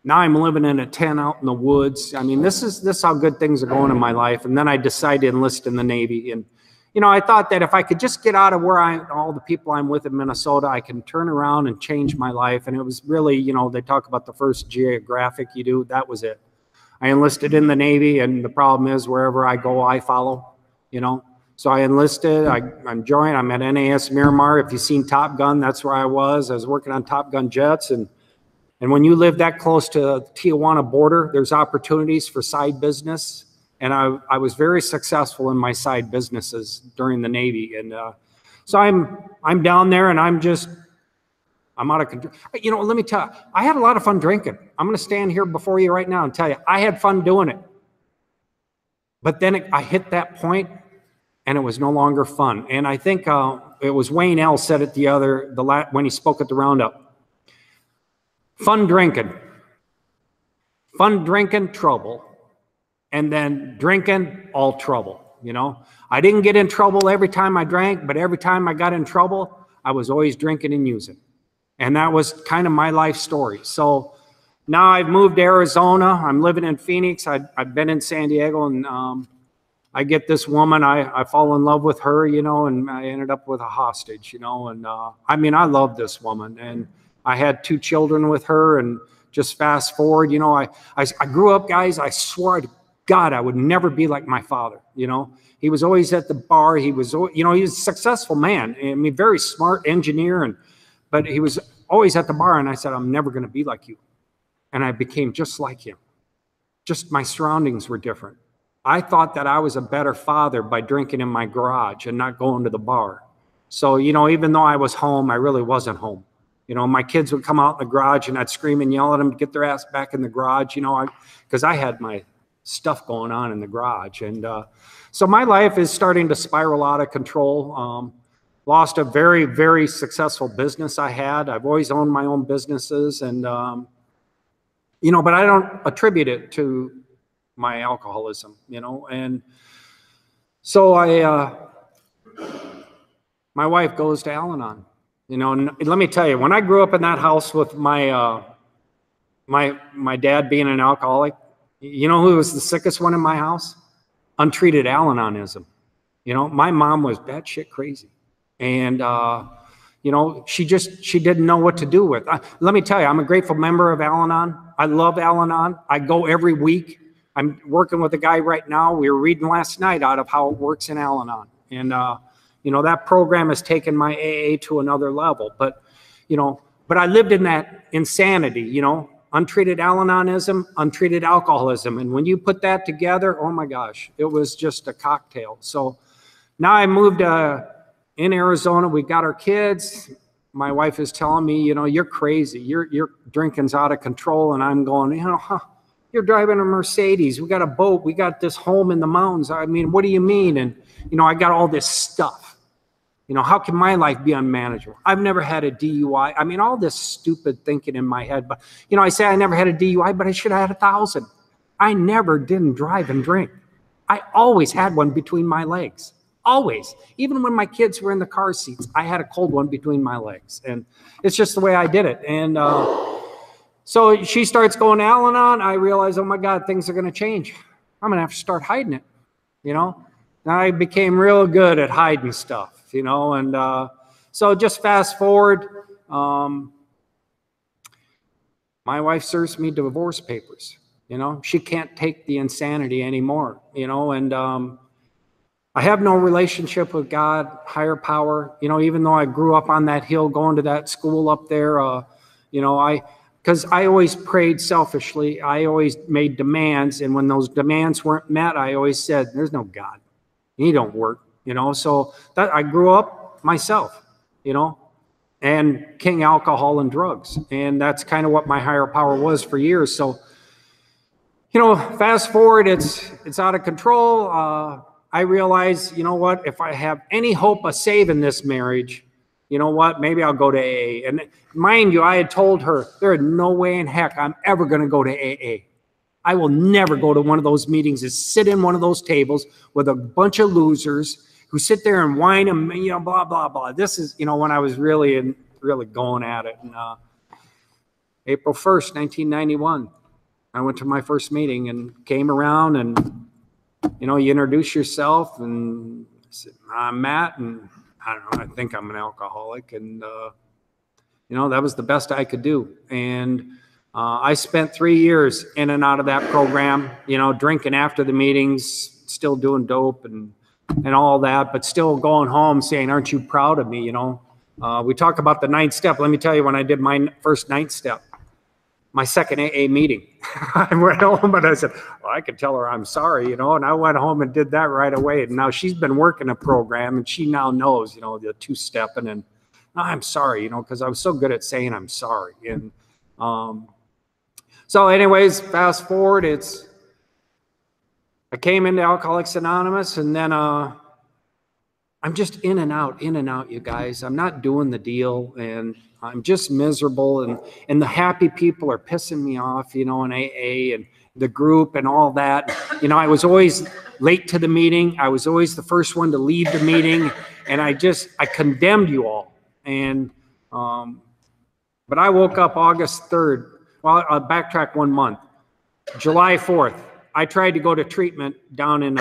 Now I'm living in a tent out in the woods. I mean, this is how good things are going in my life. And then I decided to enlist in the Navy. And, you know, I thought that if I could just get out of where all the people I'm with in Minnesota, I can turn around and change my life. And it was really, you know, they talk about the first geographic you do. That was it. I enlisted in the Navy, and the problem is wherever I go, I follow, you know. So I enlisted, I'm joined, I'm at NAS Miramar. If you've seen Top Gun, that's where I was. I was working on Top Gun jets. And when you live that close to the Tijuana border, there's opportunities for side business. And I was very successful in my side businesses during the Navy. And so I'm down there, and I'm out of control. You know, let me tell you, I had a lot of fun drinking. I'm going to stand here before you right now and tell you, I had fun doing it. But then I hit that point, and it was no longer fun. And I think it was Wayne L. said it when he spoke at the roundup. Fun drinking, trouble, and then drinking, all trouble. You know, I didn't get in trouble every time I drank, but every time I got in trouble, I was always drinking and using. And that was kind of my life story. So now I've moved to Arizona. I'm living in Phoenix. I've been in San Diego, and I get this woman, I fall in love with her, you know, and I ended up with a hostage, you know. And I mean, I love this woman, and I had 2 children with her. And just fast forward, you know, I grew up, guys, I swore to God I would never be like my father, you know. He was always at the bar. He was, you know, he was a successful man. I mean, very smart engineer, but he was always at the bar. And I said, I'm never going to be like you. And I became just like him. Just my surroundings were different. I thought that I was a better father by drinking in my garage and not going to the bar. So, you know, even though I was home, I really wasn't home. You know, my kids would come out in the garage, and I'd scream and yell at them to get their ass back in the garage, you know, because I had my stuff going on in the garage. And so my life is starting to spiral out of control. Lost a very, very successful business I had. I've always owned my own businesses, and, you know, but I don't attribute it to my alcoholism, you know. And so my wife goes to Al-Anon, you know. And let me tell you, when I grew up in that house with my dad being an alcoholic, you know who was the sickest one in my house? Untreated Al-Anonism. You know, my mom was batshit crazy. And, you know, she didn't know what to do with. Let me tell you, I'm a grateful member of Al-Anon. I love Al-Anon. I go every week. I'm working with a guy right now. We were reading last night out of how it works in Al-Anon. And, you know, that program has taken my AA to another level. But, you know, but I lived in that insanity, you know, untreated Al-Anonism, untreated alcoholism. And when you put that together, oh my gosh, it was just a cocktail. So now I moved in Arizona. We got our kids. My wife is telling me, you know, you're crazy. Your drinking's out of control. And I'm going, you know, you're driving a Mercedes. We got a boat. We got this home in the mountains. I mean, what do you mean? And, you know, I got all this stuff. You know, how can my life be unmanageable? I've never had a DUI. I mean, all this stupid thinking in my head. But, you know, I say I never had a DUI, but I should have had 1,000. I never didn't drive and drink. I always had one between my legs. Always. Even when my kids were in the car seats, I had a cold one between my legs. And it's just the way I did it. And so she starts going to Al-Anon. I realize, oh my God, things are going to change. I'm going to have to start hiding it, you know. And I became real good at hiding stuff, you know. And so just fast forward, my wife serves me divorce papers, you know. She can't take the insanity anymore, you know. And I have no relationship with God, higher power, you know, even though I grew up on that hill going to that school up there, you know, because I always prayed selfishly. I always made demands. And when those demands weren't met, I always said, there's no God. He don't work, you know. So that I grew up myself, you know, and king alcohol and drugs. And that's kind of what my higher power was for years. So, you know, fast forward, it's out of control. I realize, you know what, if I have any hope of saving this marriage, you know what, maybe I'll go to AA. And mind you, I had told her, there is no way in heck I'm ever going to go to AA. I will never go to one of those meetings and sit in one of those tables with a bunch of losers who sit there and whine and, you know, blah, blah, blah. This is, you know, when I was really going at it. And April 1st, 1991, I went to my first meeting and came around and, you know, you introduce yourself and I said, I'm Matt, and I don't know, I think I'm an alcoholic. And, you know, that was the best I could do. And I spent 3 years in and out of that program, you know, drinking after the meetings, still doing dope and all that, but still going home saying, aren't you proud of me? You know, we talk about the 9th step. Let me tell you, when I did my first 9th step, my second AA meeting, I went home and I said, well, I could tell her I'm sorry, you know, and I went home and did that right away. And now she's been working a program and she now knows, you know, the 2-stepping and I'm sorry, you know, because I was so good at saying I'm sorry. And so anyways, fast forward, I came into Alcoholics Anonymous, and then I'm just in and out, you guys. I'm not doing the deal, and I'm just miserable, and the happy people are pissing me off, you know, in AA and the group and all that. You know, I was always late to the meeting. I was always the first one to leave the meeting, and I condemned you all. And but I woke up August 3rd. Well, I'll backtrack 1 month. July 4th, I tried to go to treatment down in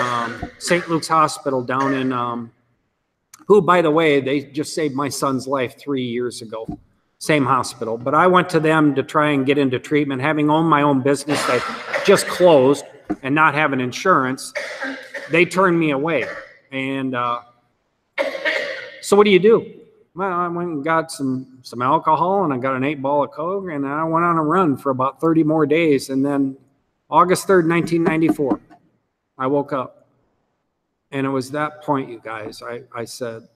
St. Luke's Hospital down in, who, by the way, they just saved my son's life 3 years ago. Same hospital. But I went to them to try and get into treatment, having owned my own business that just closed and not having insurance. They turned me away. And so what do you do? Well, I went and got some alcohol, and I got an 8-ball of Coke, and I went on a run for about 30 more days. And then August 3rd, 1994, I woke up. And it was that point, you guys, I said,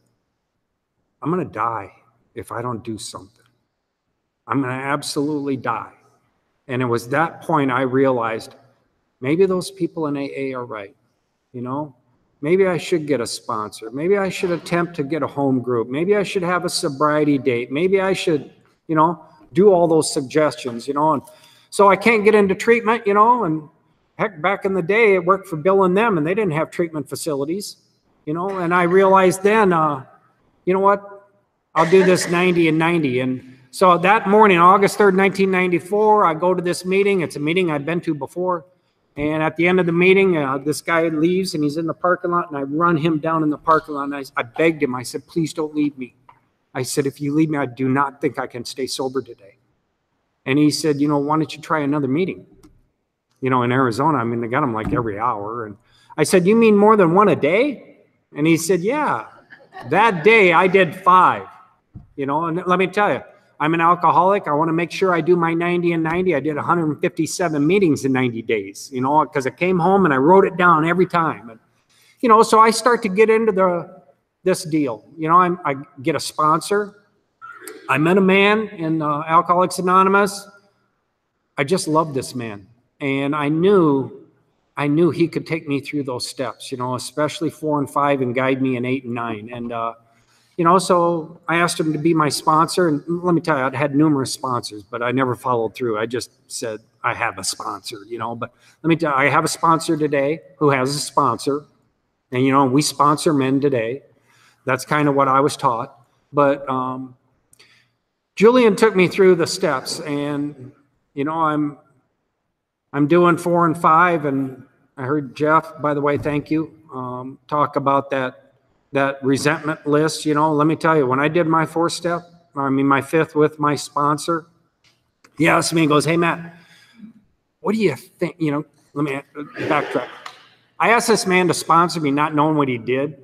I'm going to die if I don't do something. I'm going to absolutely die. And it was that point I realized maybe those people in AA are right, you know? Maybe I should get a sponsor. Maybe I should attempt to get a home group. Maybe I should have a sobriety date. Maybe I should, you know, do all those suggestions, you know. And so I can't get into treatment, you know, and heck, back in the day, it worked for Bill and them, and they didn't have treatment facilities, you know. And I realized then, you know what, I'll do this 90 and 90. And so that morning, August 3rd, 1994, I go to this meeting. It's a meeting I'd been to before. And at the end of the meeting, this guy leaves, and he's in the parking lot, and I run him down in the parking lot, and I begged him. I said, please don't leave me. I said, if you leave me, I do not think I can stay sober today. And he said, you know, why don't you try another meeting? You know, in Arizona, I mean, they got them like every hour. And I said, you mean more than one a day? And he said, yeah. That day, I did 5. You know, and let me tell you, I'm an alcoholic. I want to make sure I do my 90 and 90. I did 157 meetings in 90 days, you know, because I came home and I wrote it down every time. And, you know, so I start to get into this deal. You know, I get a sponsor. I met a man in Alcoholics Anonymous. I just loved this man. And I knew he could take me through those steps, you know, especially 4 and 5, and guide me in 8 and 9. And, you know, so I asked him to be my sponsor. And let me tell you, I'd had numerous sponsors, but I never followed through. I just said, I have a sponsor, you know. But let me tell you, I have a sponsor today who has a sponsor. And, you know, we sponsor men today. That's kind of what I was taught. But Julian took me through the steps. And, you know, I'm doing 4 and 5. And I heard Jeff, by the way, thank you, talk about that resentment list. You know, let me tell you, when I did my 4th step, I mean, my 5th with my sponsor, he asked me and goes, hey, Matt, what do you think? You know, let me backtrack. I asked this man to sponsor me, not knowing what he did.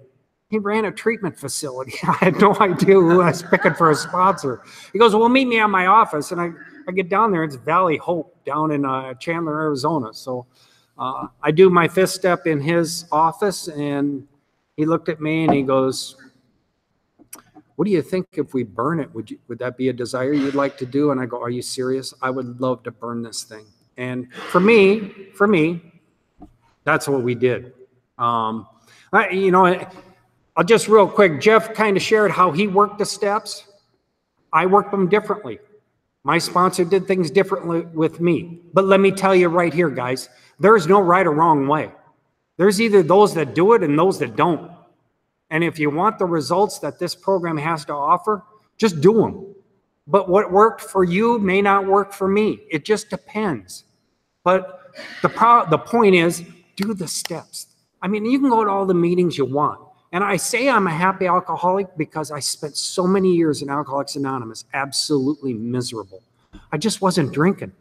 He ran a treatment facility. I had no idea who I was picking for a sponsor. He goes, well, meet me at my office. And I get down there. It's Valley Hope down in Chandler, Arizona. So I do my 5th step in his office, and he looked at me and he goes, what do you think if we burn it? Would that be a desire you'd like to do? And I go, are you serious? I would love to burn this thing. And for me, that's what we did. You know, I'll just real quick, Jeff kind of shared how he worked the steps. I worked them differently. My sponsor did things differently with me. But let me tell you right here, guys, there's no right or wrong way. There's either those that do it and those that don't. And if you want the results that this program has to offer, just do them. But what worked for you may not work for me. It just depends. But the point is, do the steps. I mean, you can go to all the meetings you want. And I say I'm a happy alcoholic because I spent so many years in Alcoholics Anonymous, absolutely miserable. I just wasn't drinking.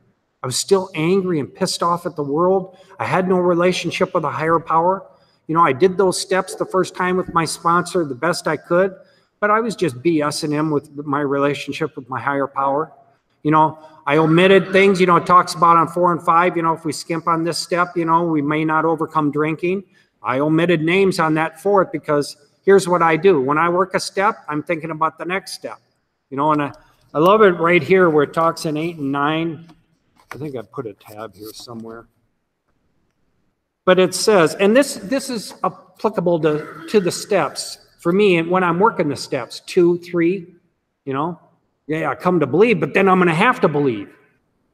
I was still angry and pissed off at the world. I had no relationship with a higher power. You know, I did those steps the first time with my sponsor the best I could, but I was just BSing him with my relationship with my higher power. You know, I omitted things, you know, it talks about on 4 and 5, you know, if we skimp on this step, you know, we may not overcome drinking. I omitted names on that 4th because here's what I do. When I work a step, I'm thinking about the next step. You know, and I love it right here where it talks in 8 and 9. I think I put a tab here somewhere. But it says, and this is applicable to the steps for me when I'm working the steps, 2, 3, you know. Yeah, I come to believe, but then I'm going to have to believe.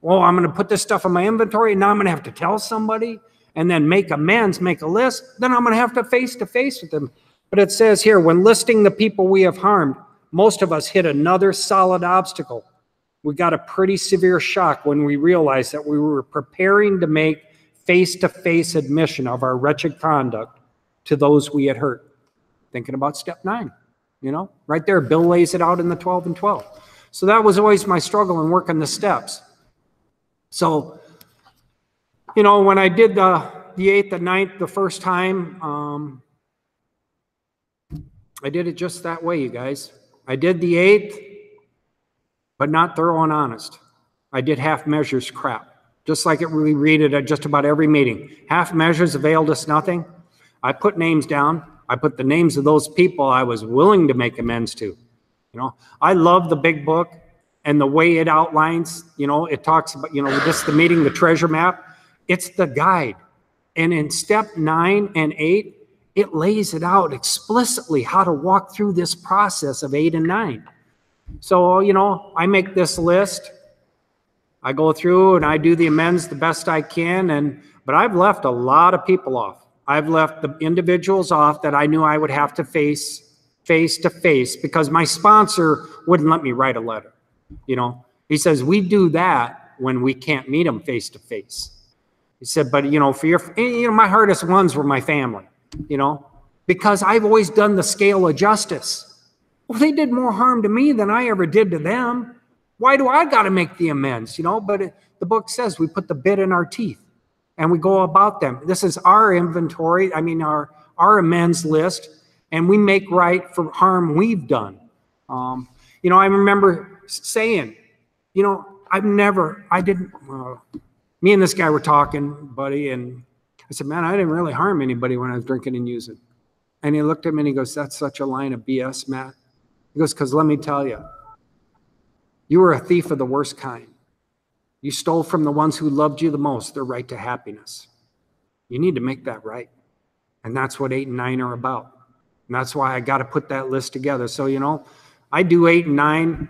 Well, I'm going to put this stuff in my inventory, and now I'm going to have to tell somebody, and then make amends, make a list. Then I'm going to have to face with them. But it says here, when listing the people we have harmed, most of us hit another solid obstacle. We got a pretty severe shock when we realized that we were preparing to make face-to-face admission of our wretched conduct to those we had hurt. Thinking about step 9, you know, right there. Bill lays it out in the 12 and 12. So that was always my struggle in working the steps. So, you know, when I did the 8th and 9th the first time, I did it just that way, you guys. I did the 8th, but not thorough and honest. I did half measures crap, just like we read it at just about every meeting. Half measures availed us nothing. I put names down. I put the names of those people I was willing to make amends to. You know, I love the big book and the way it outlines, you know, it talks about, you know, just the meeting, the treasure map. It's the guide. And in step 9 and 8, it lays it out explicitly how to walk through this process of 8 and 9. So, you know, I make this list. I go through and I do the amends the best I can. But I've left a lot of people off. I've left the individuals off that I knew I would have to face to face because my sponsor wouldn't let me write a letter. You know, he says, we do that when we can't meet them face to face. He said, but, you know, my hardest ones were my family, you know, because I've always done the scale of justice. Well, they did more harm to me than I ever did to them. Why do I got to make the amends, you know? But the book says we put the bit in our teeth and we go about them. This is our inventory. I mean, our amends list, and we make right for harm we've done. You know, I remember saying, you know, me and this guy were talking, buddy, and I said, man, I didn't really harm anybody when I was drinking and using. And he looked at me and he goes, that's such a line of BS, Matt. He goes, because let me tell you, you were a thief of the worst kind. You stole from the ones who loved you the most, their right to happiness. You need to make that right. And that's what 8 and 9 are about. And that's why I got to put that list together. So, you know, I do 8 and 9,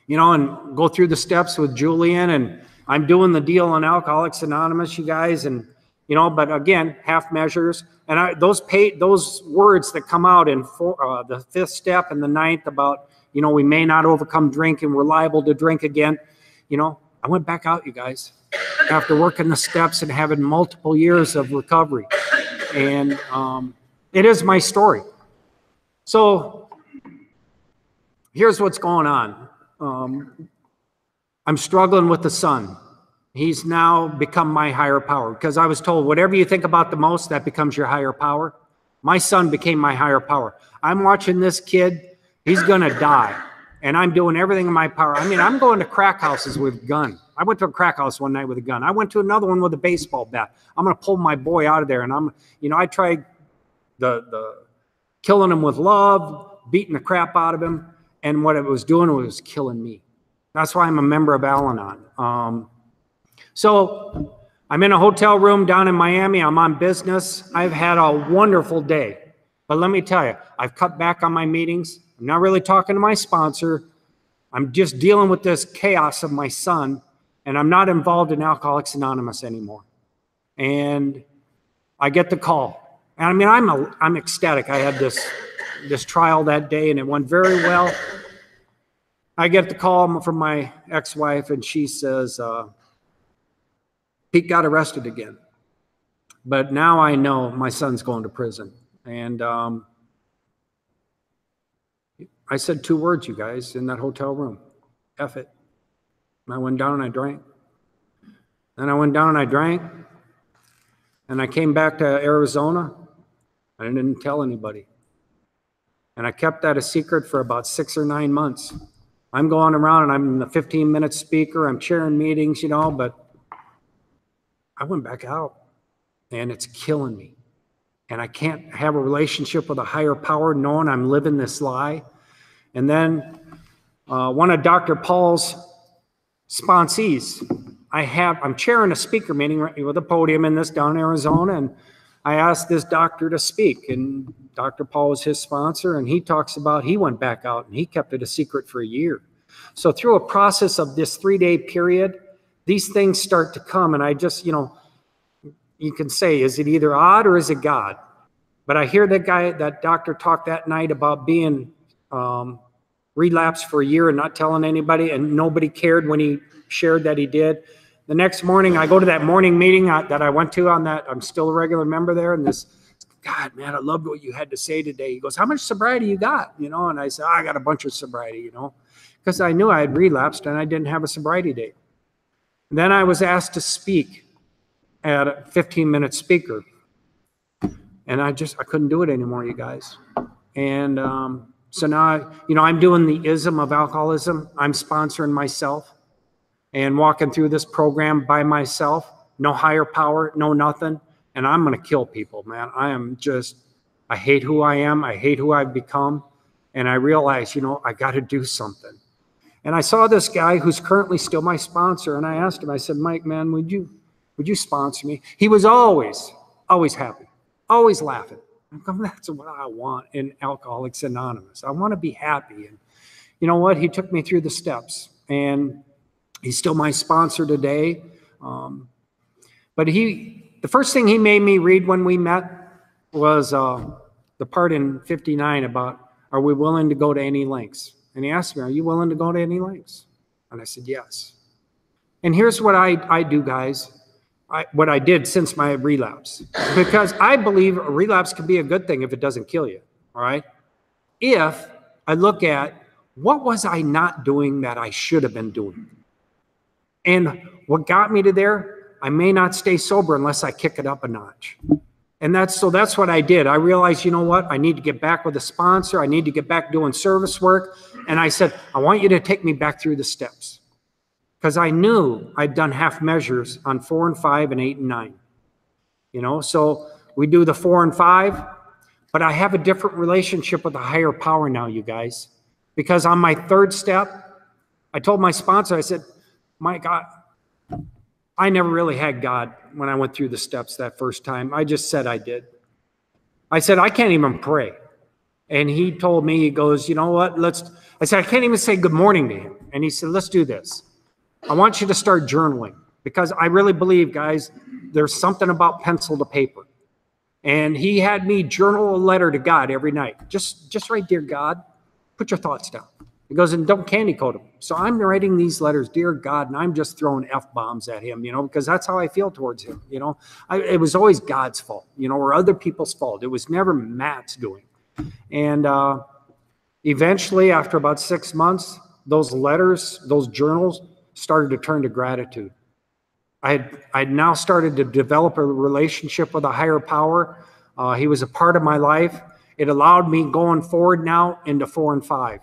you know, and go through the steps with Julian, and I'm doing the deal on Alcoholics Anonymous, you guys, and, you know, but again, half measures. And those words that come out in the 5th step and the 9th about, you know, we may not overcome drinking, we're liable to drink again. You know, I went back out, you guys, after working the steps and having multiple years of recovery. And it is my story. So here's what's going on. I'm struggling with the son. He's now become my higher power because I was told whatever you think about the most, that becomes your higher power. My son became my higher power. I'm watching this kid. He's going to die. And I'm doing everything in my power. I mean, I'm going to crack houses with a gun. I went to a crack house one night with a gun. I went to another one with a baseball bat. I'm going to pull my boy out of there. And I tried the killing him with love, beating the crap out of him. And what it was doing was killing me. That's why I'm a member of Al-Anon. So I'm in a hotel room down in Miami. I'm on business. I've had a wonderful day. But let me tell you, I've cut back on my meetings. I'm not really talking to my sponsor. I'm just dealing with this chaos of my son, and I'm not involved in Alcoholics Anonymous anymore. And I get the call. And I mean, I'm ecstatic. I had this trial that day, and it went very well. I get the call from my ex-wife, and she says, Pete got arrested again. But now I know my son's going to prison. And I said 2 words, you guys, in that hotel room. F it. And I went down and I drank. Then I went down and I drank. And I came back to Arizona. I didn't tell anybody. And I kept that a secret for about 6 or 9 months. I'm going around and I'm the 15-minute speaker. I'm chairing meetings, you know, but I went back out and it's killing me. And I can't have a relationship with a higher power knowing I'm living this lie. And then one of Dr. Paul's sponsees, I'm chairing a speaker meeting with a podium in this down in Arizona, and I asked this doctor to speak, and Dr. Paul was his sponsor, and he talks about he went back out and he kept it a secret for a year. So through a process of this 3-day period, these things start to come, and I just, you know, you can say, is it either odd or is it God? But I hear that doctor talk that night about being relapsed for a year and not telling anybody, and nobody cared when he shared that he did. The next morning, I go to that morning meeting that I went to on that. I'm still a regular member there, and this, God, man, I loved what you had to say today. He goes, how much sobriety you got? You know, and I said, I got a bunch of sobriety, you know, because I knew I had relapsed and I didn't have a sobriety date. And then I was asked to speak at a 15-minute speaker. And I couldn't do it anymore, you guys. And so now, you know, I'm doing the ism of alcoholism. I'm sponsoring myself and walking through this program by myself. No higher power, no nothing. And I'm going to kill people, man. I hate who I am. I hate who I've become. And I realize, you know, I got to do something. And I saw this guy who's currently still my sponsor. And I asked him, I said, Mike, man, would you sponsor me? He was always happy, always laughing. That's what I want in Alcoholics Anonymous. I want to be happy. And you know what? He took me through the steps, and he's still my sponsor today. But the first thing he made me read when we met was the part in 59 about, are we willing to go to any lengths? And he asked me, are you willing to go to any lengths? And I said, yes. And here's what I do, guys. What I did since my relapse, because I believe a relapse can be a good thing if it doesn't kill you, all right? If I look at what was I not doing that I should have been doing? And what got me to there, I may not stay sober unless I kick it up a notch. And that's what I did. I realized, you know what? I need to get back with a sponsor. I need to get back doing service work. And I said, I want you to take me back through the steps. Because I knew I'd done half measures on 4 and 5 and 8 and 9. You know, so we do the 4 and 5, but I have a different relationship with a higher power now, you guys. Because on my 3rd step, I told my sponsor, I said, my God, I never really had God when I went through the steps that first time. I just said I did. I said, I can't even pray. And he told me, he goes, you know what, I said, I can't even say good morning to him. And he said, let's do this. I want you to start journaling, because I really believe, guys, there's something about pencil to paper. And he had me journal a letter to God every night. Just write, dear God, put your thoughts down. He goes, and don't candy coat them. So I'm writing these letters, dear God, and I'm just throwing F-bombs at him, you know, because that's how I feel towards him. You know, it was always God's fault, you know, or other people's fault. It was never Matt's doing. And eventually, after about 6 months, those journals started to turn to gratitude. I'd now started to develop a relationship with a higher power. He was a part of my life. It allowed me going forward now into 4 and 5.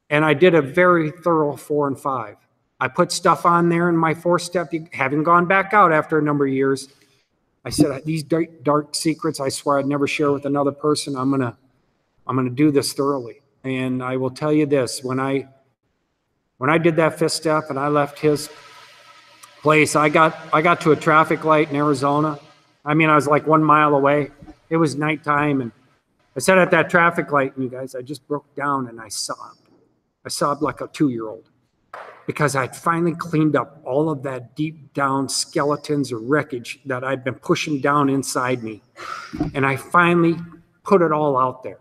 And I did a very thorough 4 and 5. I put stuff on there in my 4th step, having gone back out after a number of years. I said, these dark secrets, I swear I'd never share with another person. I'm gonna do this thoroughly. And I will tell you this, when I did that 5th step and I left his place, I got to a traffic light in Arizona. I mean, I was like 1 mile away. It was nighttime, and I sat at that traffic light, and you guys, I just broke down and I sobbed. I sobbed like a 2-year-old. because I'd finally cleaned up all of that deep down skeletons or wreckage that I'd been pushing down inside me. And I finally put it all out there.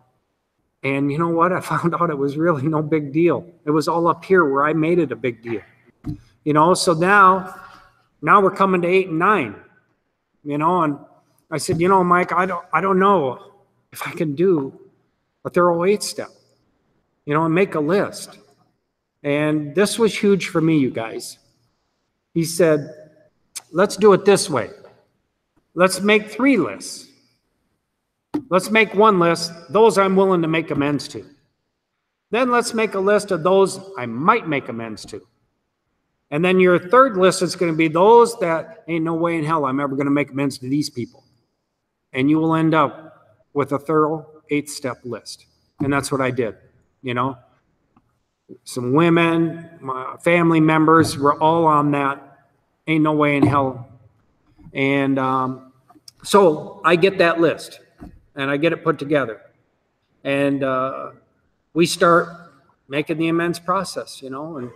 And you know what? I found out it was really no big deal. It was all up here where I made it a big deal. You know, so now we're coming to 8 and 9, you know, and I said, you know, Mike, I don't know if I can do a thorough 8-step, you know, and make a list. And this was huge for me, you guys. He said, let's do it this way. Let's make 3 lists. Let's make 1 list. Those I'm willing to make amends to. Then let's make a list of those I might make amends to. And then your 3rd list is going to be those that ain't no way in hell I'm ever going to make amends to these people. And you will end up with a thorough 8-step list. And that's what I did, you know. Some women, my family members were all on that. Ain't no way in hell. And so I get that list and I get it put together. And we start making the amends process, you know. And,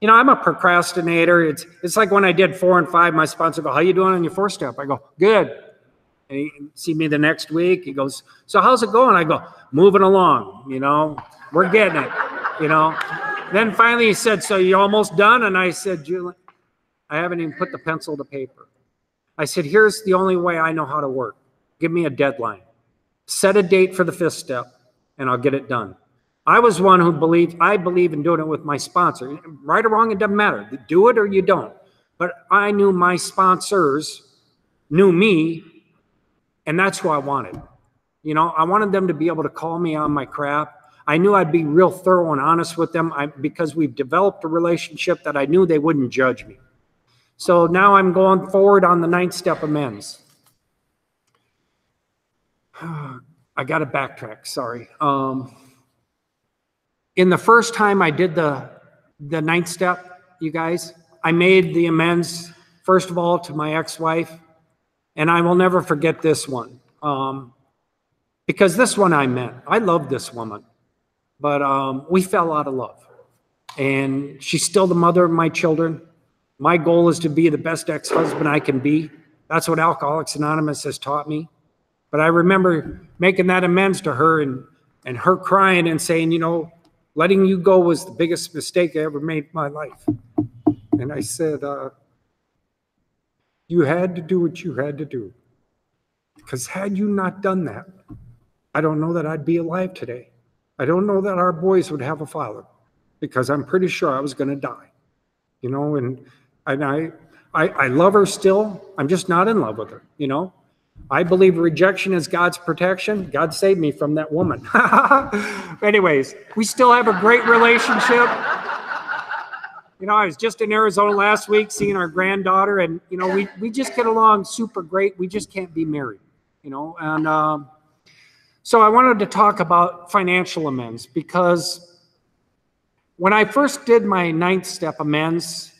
you know, I'm a procrastinator. It's like when I did 4 and 5, my sponsor go, how you doing on your 4-step? I go, good. And he see me the next week. He goes, so how's it going? I go, moving along, you know, we're getting it, you know. Then finally he said, so you almost done? And I said, Julian, I haven't even put the pencil to paper. I said, here's the only way I know how to work. Give me a deadline. Set a date for the 5th step, and I'll get it done. I was one who I believe in doing it with my sponsor. Right or wrong, it doesn't matter. You do it or you don't. But I knew my sponsors knew me, and that's who I wanted. You know, I wanted them to be able to call me on my crap. I knew I'd be real thorough and honest with them because we've developed a relationship that I knew they wouldn't judge me. So now I'm going forward on the 9th step amends. I got to backtrack, sorry. In the first time I did the 9th step, you guys, I made the amends, first of all, to my ex-wife, and I will never forget this one. Because this one I meant. I love this woman, but we fell out of love. And she's still the mother of my children. My goal is to be the best ex-husband I can be. That's what Alcoholics Anonymous has taught me. But I remember making that amends to her and her crying and saying, you know, letting you go was the biggest mistake I ever made in my life. And I said, you had to do what you had to do. Because had you not done that, I don't know that I'd be alive today. I don't know that our boys would have a father, because I'm pretty sure I was going to die. You know, and I love her still. I'm just not in love with her, you know. I believe rejection is God's protection. God saved me from that woman. Anyways, we still have a great relationship. You know, I was just in Arizona last week seeing our granddaughter, and, you know, we just get along super great. We just can't be married, you know. And so I wanted to talk about financial amends, because when I first did my 9th step amends,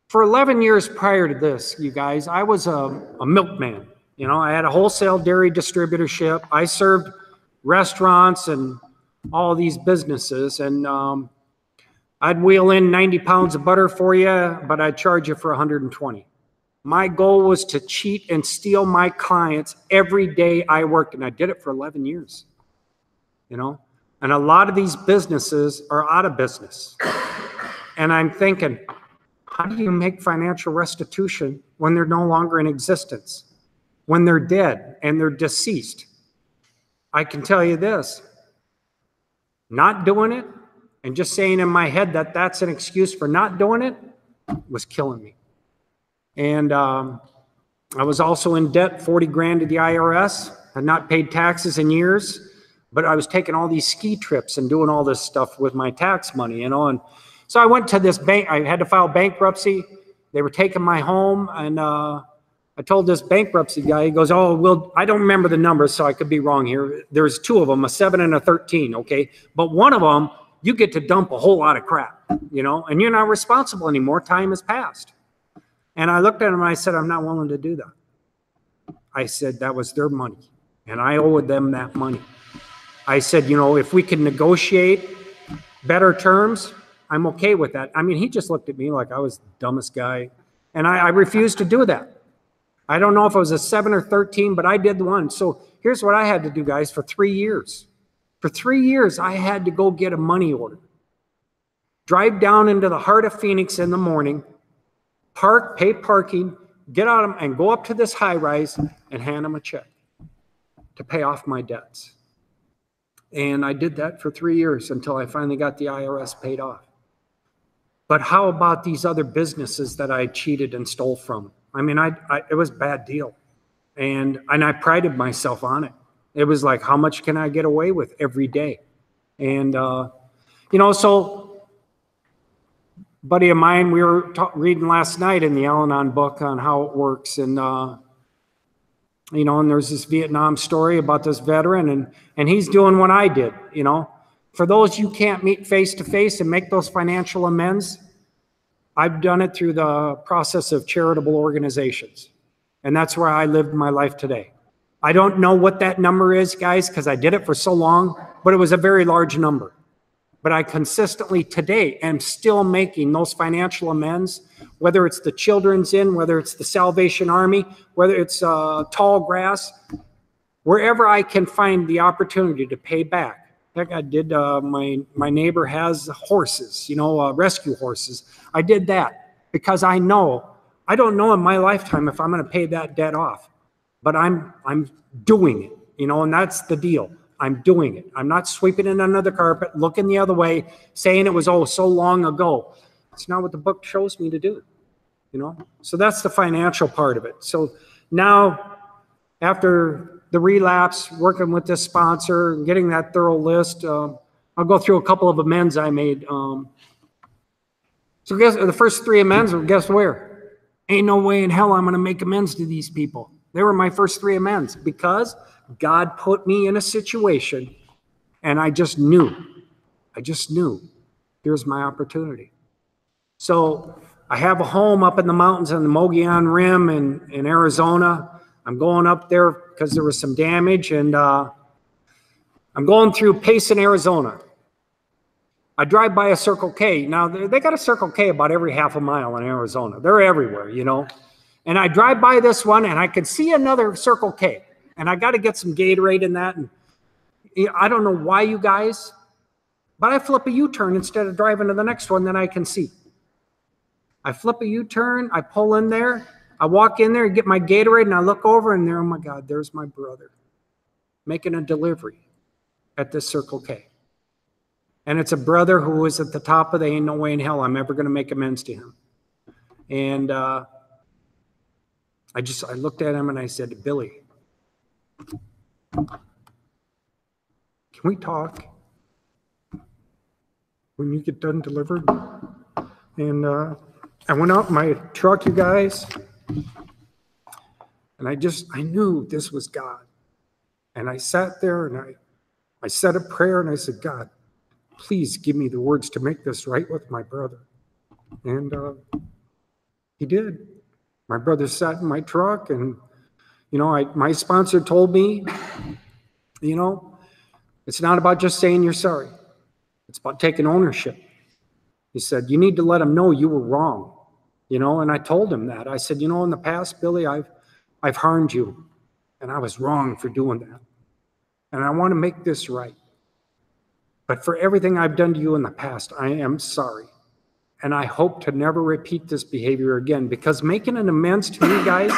for 11 years prior to this, you guys, I was a milkman. You know, I had a wholesale dairy distributorship. I served restaurants and all these businesses, and I'd wheel in 90 pounds of butter for you, but I'd charge you for 120. My goal was to cheat and steal my clients every day I worked, and I did it for 11 years, you know. And a lot of these businesses are out of business. And I'm thinking, how do you make financial restitution when they're no longer in existence, when they're dead and they're deceased? I can tell you this, not doing it and just saying in my head that that's an excuse for not doing it was killing me. And I was also in debt, 40 grand to the IRS. Had not paid taxes in years, but I was taking all these ski trips and doing all this stuff with my tax money, you know. And so I went to this bank. I had to file bankruptcy. They were taking my home, and I told this bankruptcy guy, he goes, oh, I don't remember the numbers, so I could be wrong here. There's 2 of them, a 7 and a 13, okay? But one of them, you get to dump a whole lot of crap, you know, and you're not responsible anymore. Time has passed. And I looked at him and I said, I'm not willing to do that. I said, that was their money, and I owed them that money. I said, you know, if we can negotiate better terms, I'm okay with that. I mean, he just looked at me like I was the dumbest guy. And I refused to do that. I don't know if it was a 7 or 13, but I did the one. So here's what I had to do, guys, for 3 years. For 3 years, I had to go get a money order. Drive down into the heart of Phoenix in the morning, park, pay parking, get out and go up to this high rise and hand them a check to pay off my debts. And I did that for 3 years until I finally got the IRS paid off. But how about these other businesses that I cheated and stole from? I mean, it was a bad deal. And I prided myself on it. It was like, how much can I get away with every day? And, so buddy of mine, we were reading last night in the Al-Anon book on how it works. And, and there's this Vietnam story about this veteran and he's doing what I did, For those you can't meet face to face and make those financial amends, I've done it through the process of charitable organizations. And that's where I lived my life today. I don't know what that number is, guys, because I did it for so long, but it was a very large number. But I consistently today am still making those financial amends, whether it's the Children's Inn, whether it's the Salvation Army, whether it's Tall Grass, wherever I can find the opportunity to pay back. Heck, I did, my neighbor has horses, rescue horses. I did that because I don't know in my lifetime if I'm going to pay that debt off, but I'm doing it, and that's the deal. I'm doing it. I'm not sweeping it under the carpet, looking the other way, saying it was, so long ago. It's not what the book shows me to do, So that's the financial part of it. So now, after the relapse, working with this sponsor, getting that thorough list, I'll go through a couple of amends I made. So guess the first 3 amends were, guess where? Ain't no way in hell I'm going to make amends to these people. They were my first 3 amends because God put me in a situation and I just knew. Here's my opportunity. So I have a home up in the mountains on the Mogollon Rim in Arizona. I'm going up there because there was some damage, and I'm going through Payson, Arizona. I drive by a Circle K. Now, they got a Circle K about every half a mile in Arizona. They're everywhere, And I drive by this one, and I could see another Circle K. And I got to get some Gatorade in that. And I don't know why, you guys, but I flip a U-turn instead of driving to the next one that I can see. I flip a U-turn. I pull in there. I walk in there and get my Gatorade, and I look over, and there, oh, my God, there's my brother making a delivery at this Circle K. And it's a brother who was at the top of the ain't no way in hell I'm ever going to make amends to him. And I looked at him, and I said, Billy, can we talk when you get done delivering? And I went out in my truck, you guys, and I knew this was God. And I sat there and I said a prayer and I said, God, please give me the words to make this right with my brother. And he did. My brother sat in my truck and, my sponsor told me, it's not about just saying you're sorry. It's about taking ownership. He said, you need to let him know you were wrong, and I told him that. I said, in the past, Billy, I've harmed you, and I was wrong for doing that. And I want to make this right. But for everything I've done to you in the past, I am sorry. And I hope to never repeat this behavior again, because making an amends to you guys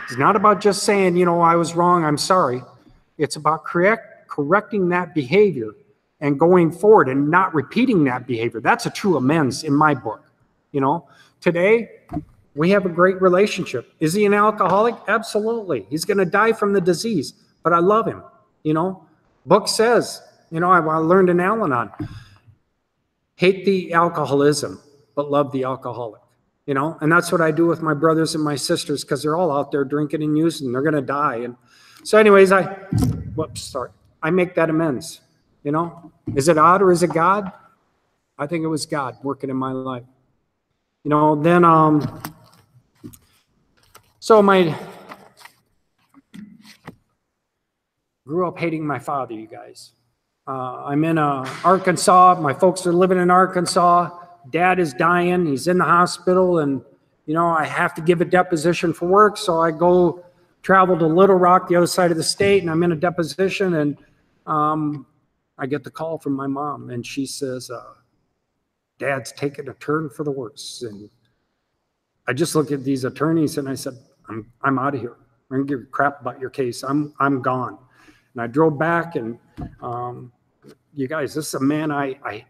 is not about just saying, I was wrong, I'm sorry. It's about correcting that behavior and going forward and not repeating that behavior. That's a true amends in my book. Today, we have a great relationship. Is he an alcoholic? Absolutely. He's going to die from the disease, but I love him. Book says, I learned in Al-Anon, hate the alcoholism, but love the alcoholic, and that's what I do with my brothers and my sisters, because they're all out there drinking and using, they're going to die. And so anyways, I make that amends, is it odd or is it God? I think it was God working in my life, then, so grew up hating my father, you guys. I'm in Arkansas. My folks are living in Arkansas. Dad is dying. He's in the hospital, and, you know, I have to give a deposition for work. So I go travel to Little Rock, the other side of the state, and I'm in a deposition, and I get the call from my mom, and she says, Dad's taking a turn for the worse. And I just look at these attorneys and I said, I'm out of here. I'm gonna give a crap about your case. I'm gone. And I drove back, and you guys, this is a man I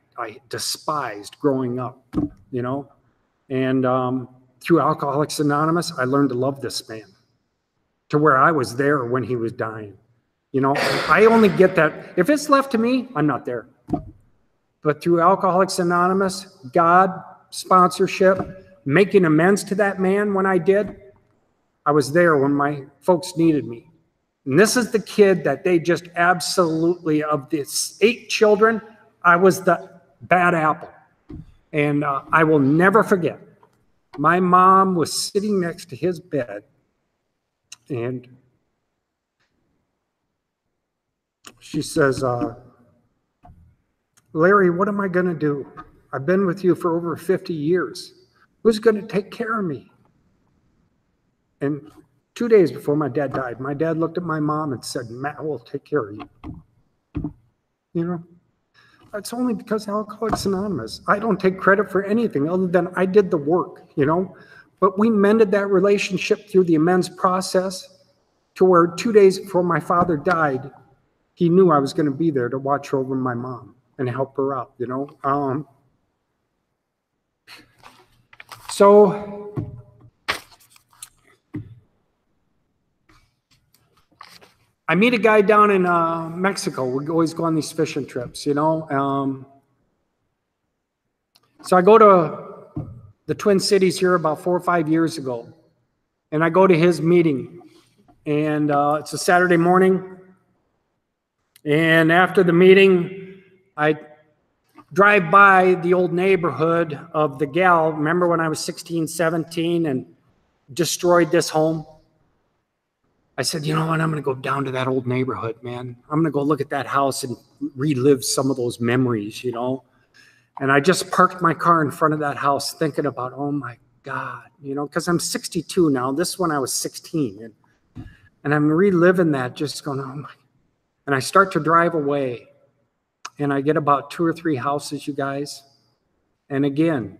despised growing up, you know, and through Alcoholics Anonymous, I learned to love this man to where I was there when he was dying. You know, I only get that. If it's left to me, I'm not there. But through Alcoholics Anonymous, God, sponsorship, making amends to that man when I did, I was there when my folks needed me. And this is the kid that they just absolutely, of the 8 children, I was the bad apple. And I will never forget. My mom was sitting next to his bed, and she says, Larry, what am I going to do? I've been with you for over 50 years. Who's going to take care of me? And 2 days before my dad died, my dad looked at my mom and said, Matt will take care of you. You know, it's only because Alcoholics Anonymous. I don't take credit for anything other than I did the work, you know. But we mended that relationship through the amends process to where 2 days before my father died, he knew I was going to be there to watch over my mom and help her out, you know. So I meet a guy down in Mexico. We always go on these fishing trips, you know. So I go to the Twin Cities here about 4 or 5 years ago, and I go to his meeting, and it's a Saturday morning. And after the meeting, I drive by the old neighborhood of the gal. Remember when I was 16, 17 and destroyed this home? I said, you know what? I'm going to go down to that old neighborhood, man. I'm going to go look at that house and relive some of those memories, you know? And I just parked my car in front of that house thinking about, oh my God, you know, because I'm 62 now. This is when I was 16. And I'm reliving that, just going, oh my. And I start to drive away. And I get about 2 or 3 houses, you guys. And again,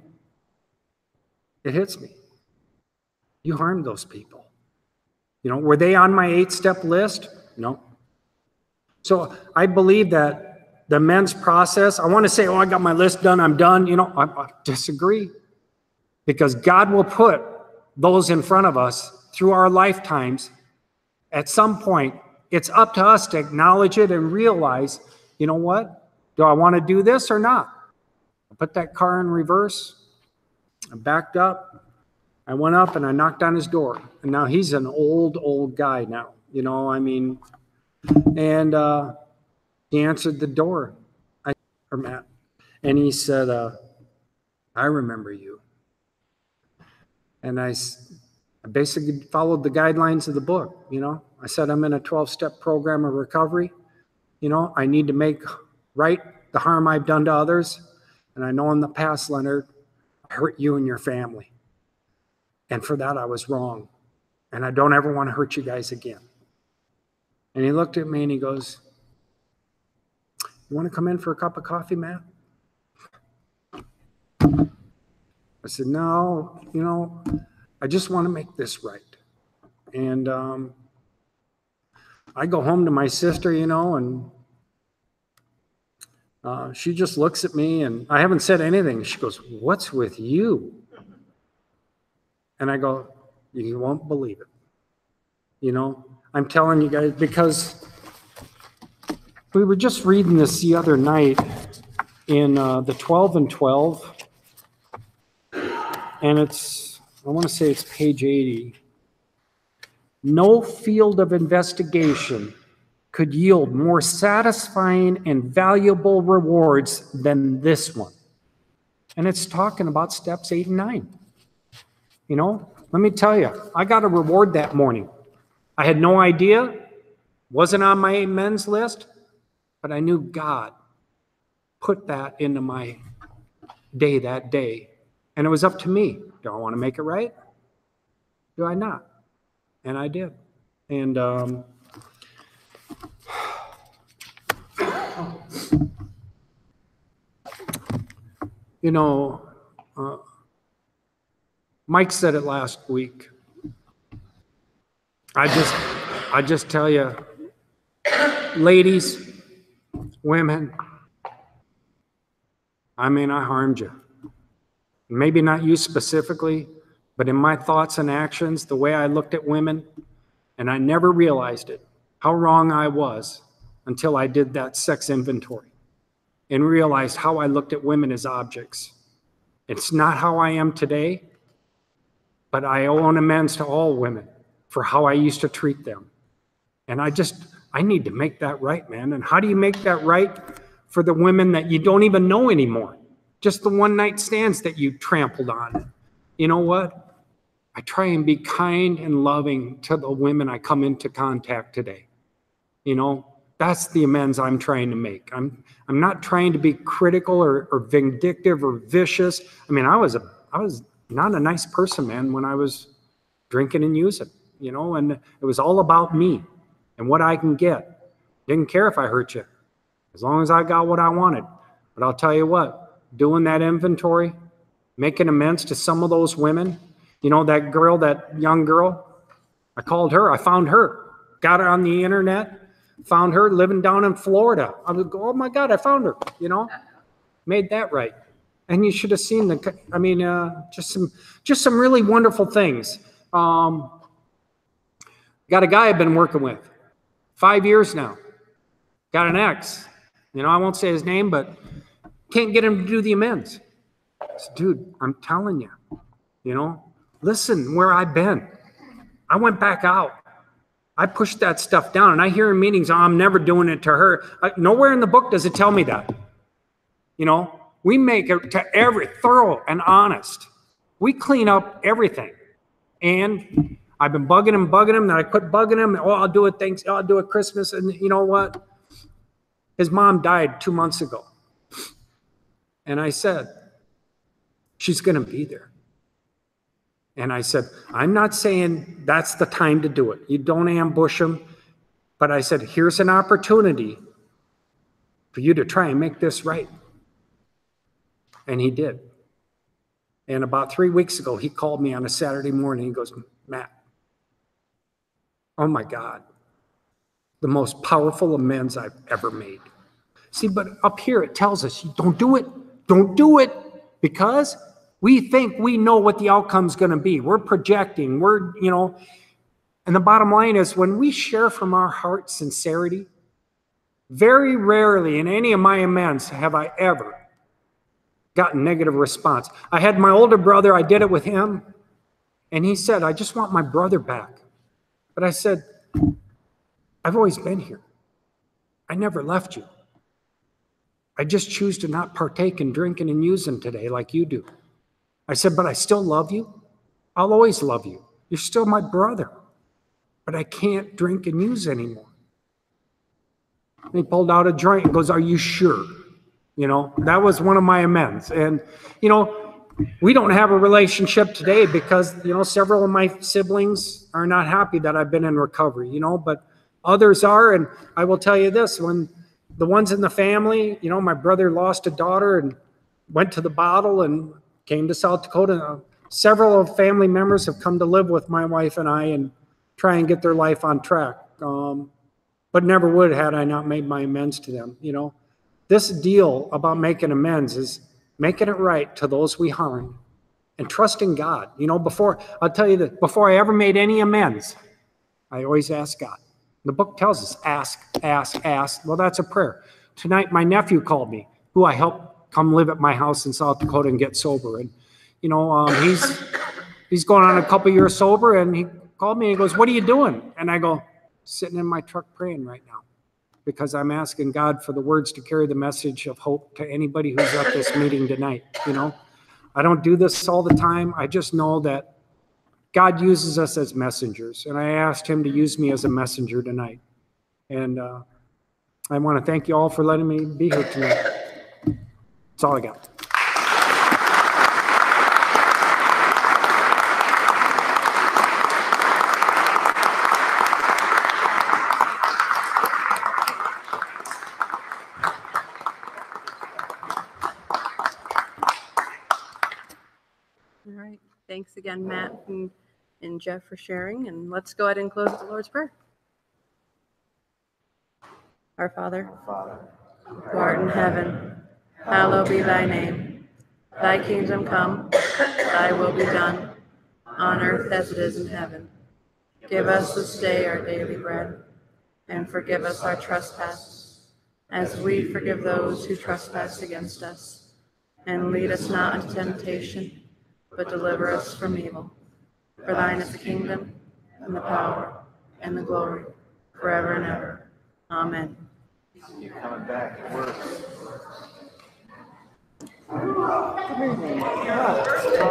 it hits me. You harmed those people. You know, were they on my 8-step list? No. So I believe that the amends process, I want to say, oh, I got my list done, I'm done. You know, I disagree. Because God will put those in front of us through our lifetimes. At some point, it's up to us to acknowledge it and realize, you know what? Do I want to do this or not? I put that car in reverse. I backed up. I went up and I knocked on his door. And now he's an old guy now. You know, I mean, and he answered the door, Matt. And he said, I remember you. And I basically followed the guidelines of the book, you know. I said, I'm in a 12-step program of recovery. You know, I need to make right the harm I've done to others. And I know in the past, Leonard, I hurt you and your family. And for that, I was wrong. And I don't ever want to hurt you guys again. And he looked at me and he goes, you want to come in for a cup of coffee, Matt? I said, no, you know, I just want to make this right. And I go home to my sister, you know, and she just looks at me and I haven't said anything. She goes, what's with you? And I go, you won't believe it. You know, I'm telling you guys, because we were just reading this the other night in the 12 and 12. And it's, I want to say it's page 80. No field of investigation could yield more satisfying and valuable rewards than this one. And it's talking about steps 8 and 9. You know, let me tell you, I got a reward that morning. I had no idea, wasn't on my amends list, but I knew God put that into my day that day. And it was up to me. Do I want to make it right? Do I not? And I did. And you know, Mike said it last week. I just tell you, ladies, women, I mean, I harmed you. Maybe not you specifically, but in my thoughts and actions, the way I looked at women, and I never realized it, how wrong I was until I did that sex inventory and realized how I looked at women as objects. It's not how I am today, but I owe an amends to all women for how I used to treat them. And I need to make that right, man. And how do you make that right for the women that you don't even know anymore? Just the one night stands that you trampled on. You know what? I try and be kind and loving to the women I come into contact today. You know, that's the amends I'm trying to make. I'm not trying to be critical or vindictive or vicious. I mean, I was not a nice person, man, when I was drinking and using, you know, and it was all about me and what I can get. Didn't care if I hurt you, as long as I got what I wanted. But I'll tell you what, doing that inventory, making amends to some of those women, you know, that girl, that young girl, I called her, I found her, got her on the internet, found her living down in Florida. I would go, oh my God, I found her, you know, made that right. And you should have seen just some really wonderful things. Got a guy I've been working with 5 years now. Got an ex, you know, I won't say his name, but can't get him to do the amends. I said, dude, I'm telling you, you know, listen where I've been. I went back out. I pushed that stuff down, and I hear in meetings, oh, I'm never doing it to her. Nowhere in the book does it tell me that. You know, we make it to every thorough and honest. We clean up everything. And I've been bugging him, then I quit bugging him. Oh, I'll do it Thanksgiving, I'll do it Christmas. And you know what? His mom died 2 months ago. And I said, she's going to be there. And I said, I'm not saying that's the time to do it. You don't ambush them. But I said, here's an opportunity for you to try and make this right. And he did. And about 3 weeks ago, he called me on a Saturday morning. He goes, Matt, oh my God, the most powerful amends I've ever made. See, but up here it tells us, don't do it. Don't do it, because we think we know what the outcome's going to be. We're projecting, you know, and the bottom line is when we share from our heart sincerity, very rarely in any of my amends have I ever gotten negative response. I had my older brother, I did it with him, and he said, I just want my brother back. But I said, I've always been here. I never left you. I just choose to not partake in drinking and using today like you do. I said, but I still love you. I'll always love you. You're still my brother. But I can't drink and use anymore. And he pulled out a joint and goes, are you sure? You know, that was one of my amends. And, you know, we don't have a relationship today because, you know, several of my siblings are not happy that I've been in recovery, you know, but others are. And I will tell you this, when the ones in the family, you know, my brother lost a daughter and went to the bottle and came to South Dakota. Several of family members have come to live with my wife and I and try and get their life on track. But never would had I not made my amends to them, you know. This deal about making amends is making it right to those we harmed and trusting God. You know, I'll tell you that before I ever made any amends, I always asked God. The book tells us, ask, ask, ask. Well, that's a prayer. Tonight, my nephew called me, who I helped come live at my house in South Dakota and get sober. And, you know, he's going on a couple years sober, and he called me and he goes, what are you doing? And I go, sitting in my truck praying right now, because I'm asking God for the words to carry the message of hope to anybody who's at this meeting tonight. You know, I don't do this all the time. I just know that God uses us as messengers, and I asked him to use me as a messenger tonight. And I want to thank you all for letting me be here tonight. That's all I got. right. Thanks again, Matt and Jeff, for sharing. And let's go ahead and close with the Lord's Prayer. Our Father, who art in heaven, hallowed be thy name. Thy kingdom come, thy will be done, on earth as it is in heaven. Give us this day our daily bread, and forgive us our trespasses, as we forgive those who trespass against us. And lead us not into temptation, but deliver us from evil. For thine is the kingdom, and the power, and the glory, forever and ever. Amen. You're coming back. It works. All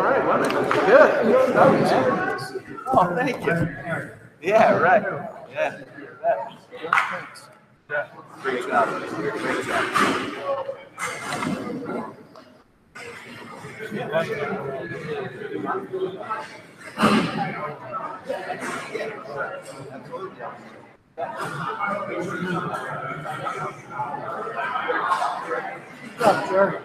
right, well, good. Good stuff, man. Oh, thank you. Yeah, right. Yeah. Thanks. Yeah. Great job. Great job. Sure.